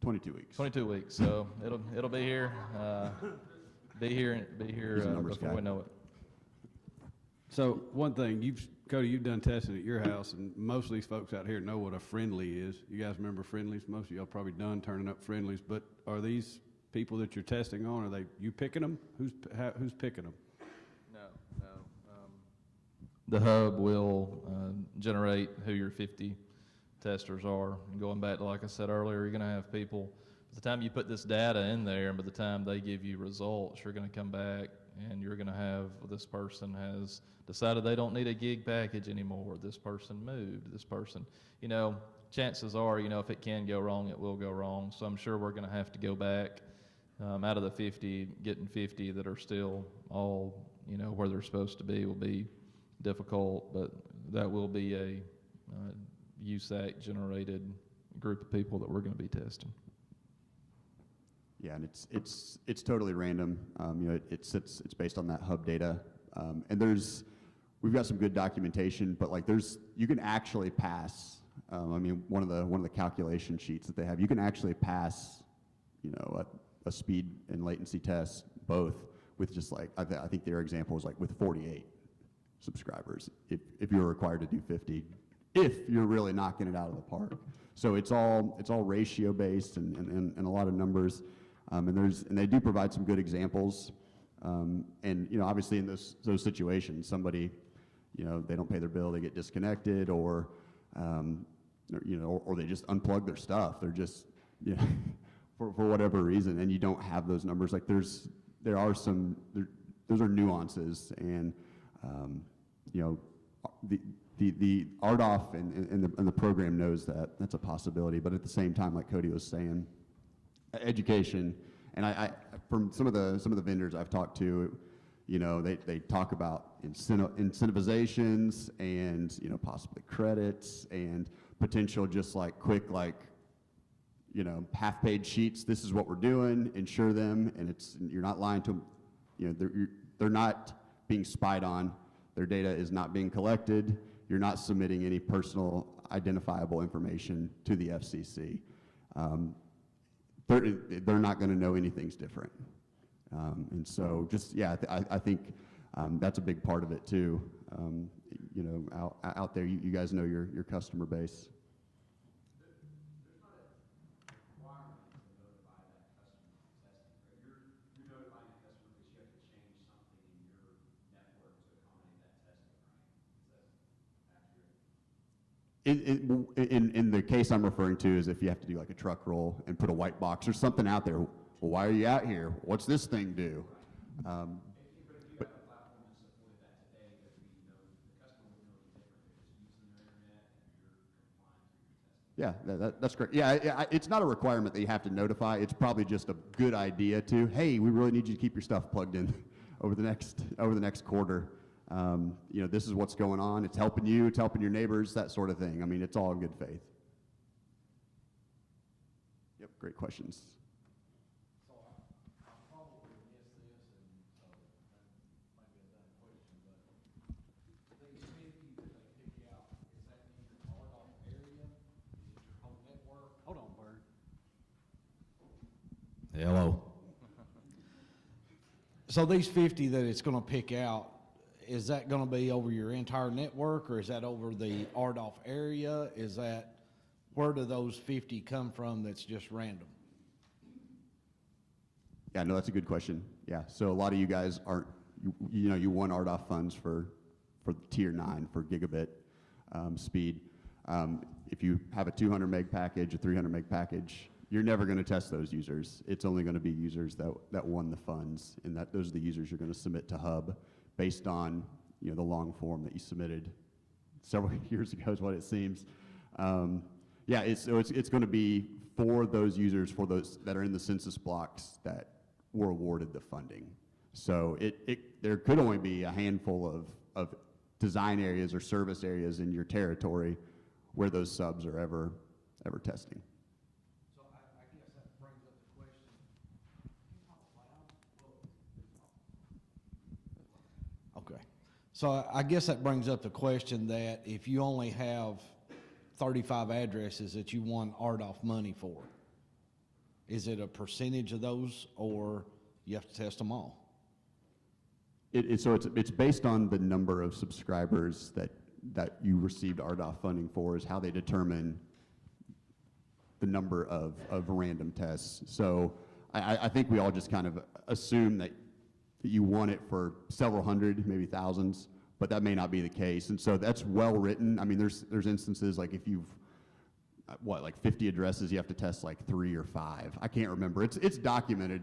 22 weeks. 22 weeks, so it'll be here, He's a numbers before guy. we know it. So one thing, Cody, you've done testing at your house, and most of these folks out here know what a friendly is. You guys remember friendlies? Most of y'all probably done turning up friendlies, but are these people that you're testing on, are they you picking them? Who's picking them? No. The hub will generate who your 50 testers are. And going back to, like I said earlier, you're going to have people, by the time you put this data in there, and by the time they give you results, you're going to come back and you're going to have, this person has decided they don't need a gig package anymore. This person moved. This person, you know, chances are, you know, if it can go wrong, it will go wrong. So I'm sure we're going to have to go back out of the 50, getting 50 that are still all, you know, where they're supposed to be will be difficult, but that will be a USAC generated group of people that we're going to be testing. Yeah, and it's totally random. You know, it's based on that hub data, and we've got some good documentation, but like you can actually pass. I mean, one of the calculation sheets that they have, you can actually pass, you know, a speed and latency test both with just like I think their example was like with 48 subscribers. If you're required to do 50, if you're really knocking it out of the park. So it's all ratio based and a lot of numbers. And they do provide some good examples. And you know, obviously in those situations, somebody, you know, they don't pay their bill, they get disconnected, or you know, or they just unplug their stuff. They're just, you know, for whatever reason, and you don't have those numbers. Like those are nuances, and you know, the RDOF and the program knows that that's a possibility. But at the same time, like Cody was saying, education, and I from some of the vendors I've talked to, you know, they talk about incentivizations and, you know, possibly credits and potential just like quick, like, you know, half-page sheets. This is what we're doing. Insure them, and you're not lying to them. You know, they're not being spied on. Their data is not being collected. You're not submitting any personal identifiable information to the FCC. They're not going to know anything's different. And so just, yeah, I think that's a big part of it too. You know, out there, you guys know your customer base. There's not a requirement to notify that customer of testing, right? You're notifying the customer because you have to change something in your network to accommodate that testing, right? Is that accurate? In the case I'm referring to is if you have to do like a truck roll and put a white box or something out there. Well, why are you out here? What's this thing do? But if you have a platform that supported that today, that the customer would know the difference. They're just using their internet and you're complying to your testing. Yeah, that's great. Yeah, it's not a requirement that you have to notify. It's probably just a good idea to, hey, we really need you to keep your stuff plugged in over the next quarter. You know, this is what's going on. It's helping you. It's helping your neighbors. That sort of thing. I mean, it's all in good faith. Yep, great questions. So I probably missed this, and so that might be a dumb question, but these 50 that they pick out, is that in your RDOF area? Is it your whole network? Hold on, Bird. Hello. So these 50 that it's going to pick out, is that going to be over your entire network, or is that over the RDOF area? Is that, where do those 50 come from that's just random? Yeah, no, that's a good question. Yeah, so a lot of you guys aren't, you won RDOF funds for tier 9 for gigabit speed. If you have a 200 meg package, a 300 meg package, you're never going to test those users. It's only going to be users that won the funds, and those are the users you're going to submit to Hub based on the long form that you submitted several years ago is what it seems. Yeah, it's going to be for those users, for those that are in the census blocks that were awarded the funding. So there could only be a handful of design areas or service areas in your territory where those subs are ever testing. So I guess that brings up the question. Okay. So I guess that brings up the question that if you only have 35 addresses that you won RDOF money for, is it a percentage of those, or you have to test them all? So it's based on the number of subscribers that you received RDOF funding for, is how they determine the number of random tests. So I think we all just kind of assume that you won it for several hundred, maybe thousands, but that may not be the case. And so that's well written. I mean, there's instances like if you've, like 50 addresses, you have to test like 3 or 5. I can't remember. It's documented.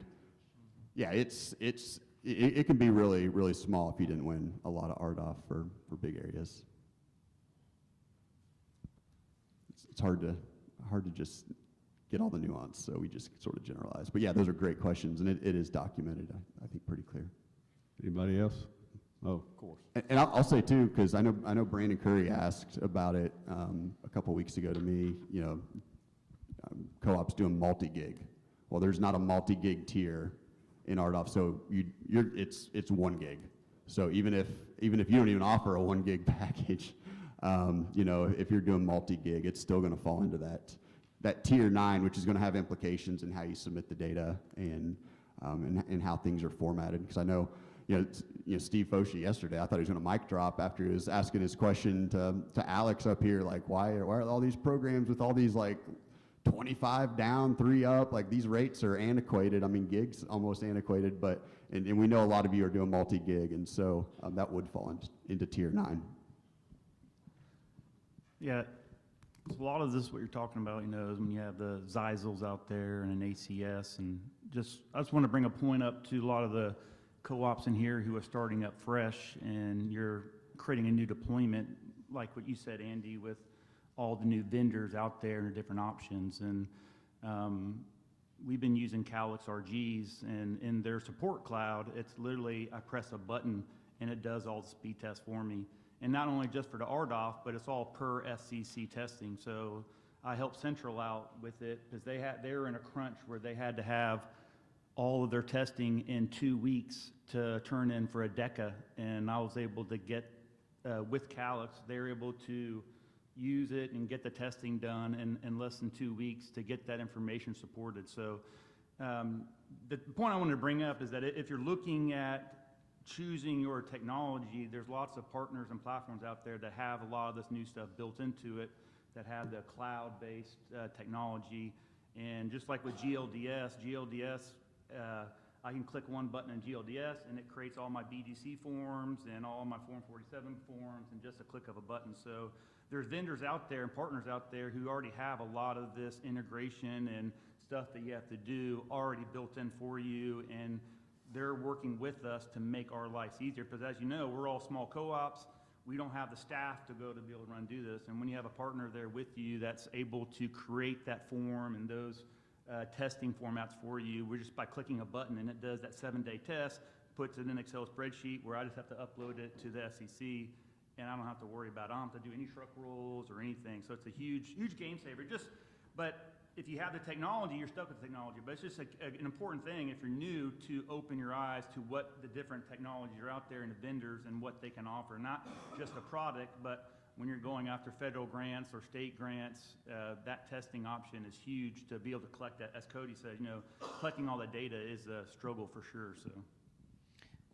Yeah, it can be really, really small if you didn't win a lot of RDOF for big areas. It's hard to just get all the nuance, so we just sort of generalize. But yeah, those are great questions, and it is documented, I think, pretty clear. Anybody else? Oh, of course. And I'll say too, because I know Brandon Curry asked about it a couple weeks ago to me. Co-ops doing multi-gig. Well, there's not a multi-gig tier in RDOF, so it's 1 gig. So even if you don't even offer a 1 gig package, if you're doing multi-gig, it's still going to fall into that tier 9, which is going to have implications in how you submit the data and how things are formatted. Because I know, Steve Foshi yesterday, I thought he was going to mic drop after he was asking his question to Alex up here, like why are all these programs with all these like 25 down, 3 up, like these rates are antiquated. I mean, gig's almost antiquated, but and we know a lot of you are doing multi-gig, and so that would fall into tier 9. Yeah, so a lot of this, what you're talking about, is when you have the Zeisels out there and an ACS, and I just want to bring a point up to a lot of the co-ops in here who are starting up fresh, and you're creating a new deployment, like what you said, Andy, with all the new vendors out there and the different options. And we've been using Calix RGs, and in their support cloud, it's literally, I press a button and it does all the speed tests for me. And not only just for the RDOF, but it's all per SCC testing. So I helped Central out with it because they were in a crunch where they had to have all of their testing in 2 weeks to turn in for a DECA. And I was able to get, with Calix, they were able to use it and get the testing done in less than 2 weeks to get that information supported. So the point I wanted to bring up is that if you're looking at choosing your technology, there's lots of partners and platforms out there that have a lot of this new stuff built into it, that have the cloud-based technology. And just like with GLDS, I can click one button in GLDS and it creates all my BDC forms and all my Form 47 forms in just a click of a button. So there's vendors out there and partners out there who already have a lot of this integration and stuff that you have to do already built in for you, and they're working with us to make our lives easier, because as you know, we're all small co-ops. We don't have the staff to go to be able to do this. And when you have a partner there with you that's able to create that form and those testing formats for you, we're just by clicking a button and it does that 7-day test, puts it in an Excel spreadsheet where I just have to upload it to the SEC, and I don't have to worry about, I don't have to do any truck rolls or anything. So it's a huge, huge game saver. But if you have the technology, you're stuck with the technology. But it's just an important thing, if you're new, to open your eyes to what the different technologies are out there and the vendors and what they can offer. Not just a product, but when you're going after federal grants or state grants, that testing option is huge to be able to collect that. As Cody said, collecting all that data is a struggle for sure. So.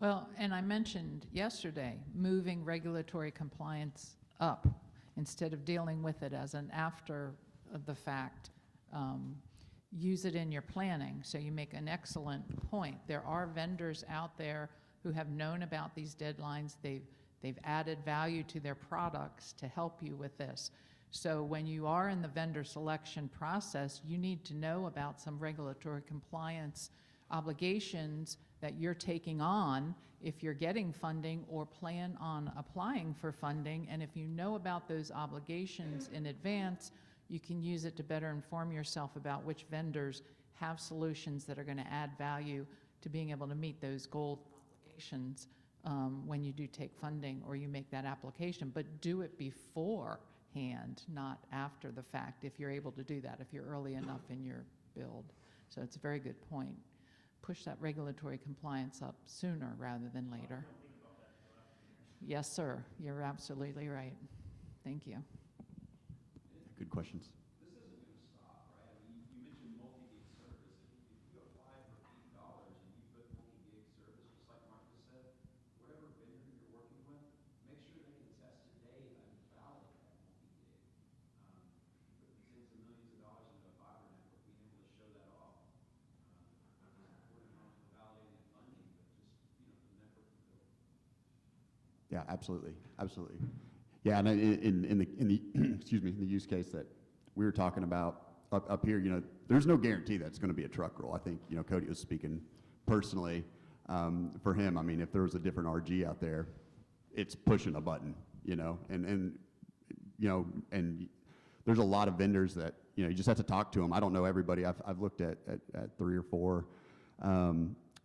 Well, and I mentioned yesterday, moving regulatory compliance up instead of dealing with it as an after the fact. use it in your planning. So you make an excellent point. There are vendors out there who have known about these deadlines. They've added value to their products to help you with this. So when you are in the vendor selection process, you need to know about some regulatory compliance obligations that you're taking on if you're getting funding or plan on applying for funding. And if you know about those obligations in advance, you can use it to better inform yourself about which vendors have solutions that are going to add value to being able to meet those goal obligations when you do take funding or you make that application. But do it beforehand, not after the fact, if you're able to do that, if you're early enough in your build. So it's a very good point. Push that regulatory compliance up sooner rather than later. Yes, sir. You're absolutely right. Thank you. Good questions. This isn't going to stop, right? I mean, you mentioned multi-gig service. If you apply for $8 and you put multi-gig service, just like Martha said, whatever vendor you're working with, make sure they can test today that you validate that multi-gig. Put tens of millions of dollars into a fiber network, being able to show that off. It's important not only for validating the funding, but just, the network to build. Yeah, absolutely, absolutely. Yeah, and in the excuse me, in the use case that we were talking about up here, there's no guarantee that it's going to be a truck roll. I think Cody was speaking personally for him. I mean, if there was a different RG out there, it's pushing a button, and there's a lot of vendors that you just have to talk to them. I don't know everybody. I've looked at 3 or 4.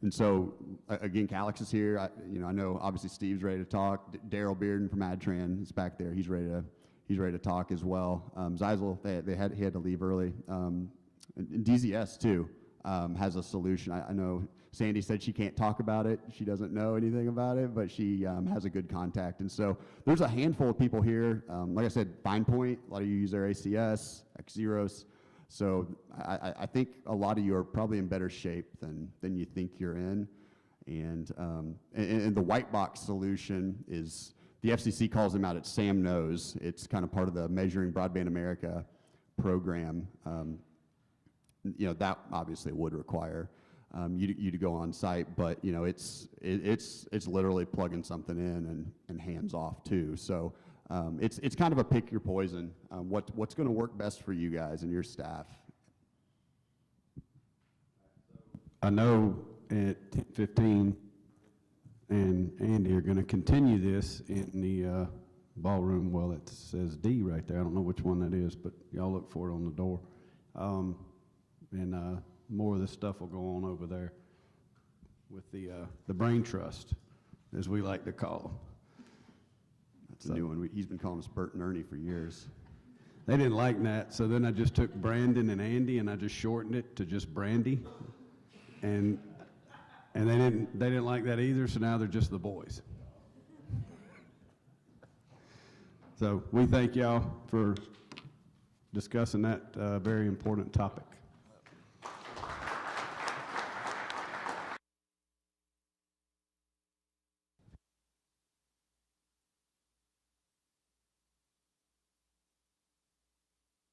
And so, again, Calix is here. I know obviously Steve's ready to talk. Daryl Bearden from AdTran is back there. He's ready to talk as well. Zeisel, he had to leave early. And DZS too has a solution. I know Sandy said she can't talk about it. She doesn't know anything about it, but she has a good contact. And so there's a handful of people here. Like I said, Fine Point, a lot of you use their ACS, Xeros. So I think a lot of you are probably in better shape than you think you're in. And the white box solution is, the FCC calls them out at Sam Knows. It's kind of part of the Measuring Broadband America program. That obviously would require you to go on site, but it's literally plugging something in and hands off too. So it's kind of a pick your poison. What's going to work best for you guys and your staff? I know at 10:15 and Andy are going to continue this in the ballroom. Well, it says D right there. I don't know which one that is, but y'all look for it on the door. And more of this stuff will go on over there with the brain trust, as we like to call them. That's a new one. He's been calling us Bert and Ernie for years. They didn't like that, so then I just took Brandon and Andy and I just shortened it to just Brandy. And they didn't like that either, so now they're just the boys. So we thank y'all for discussing that very important topic.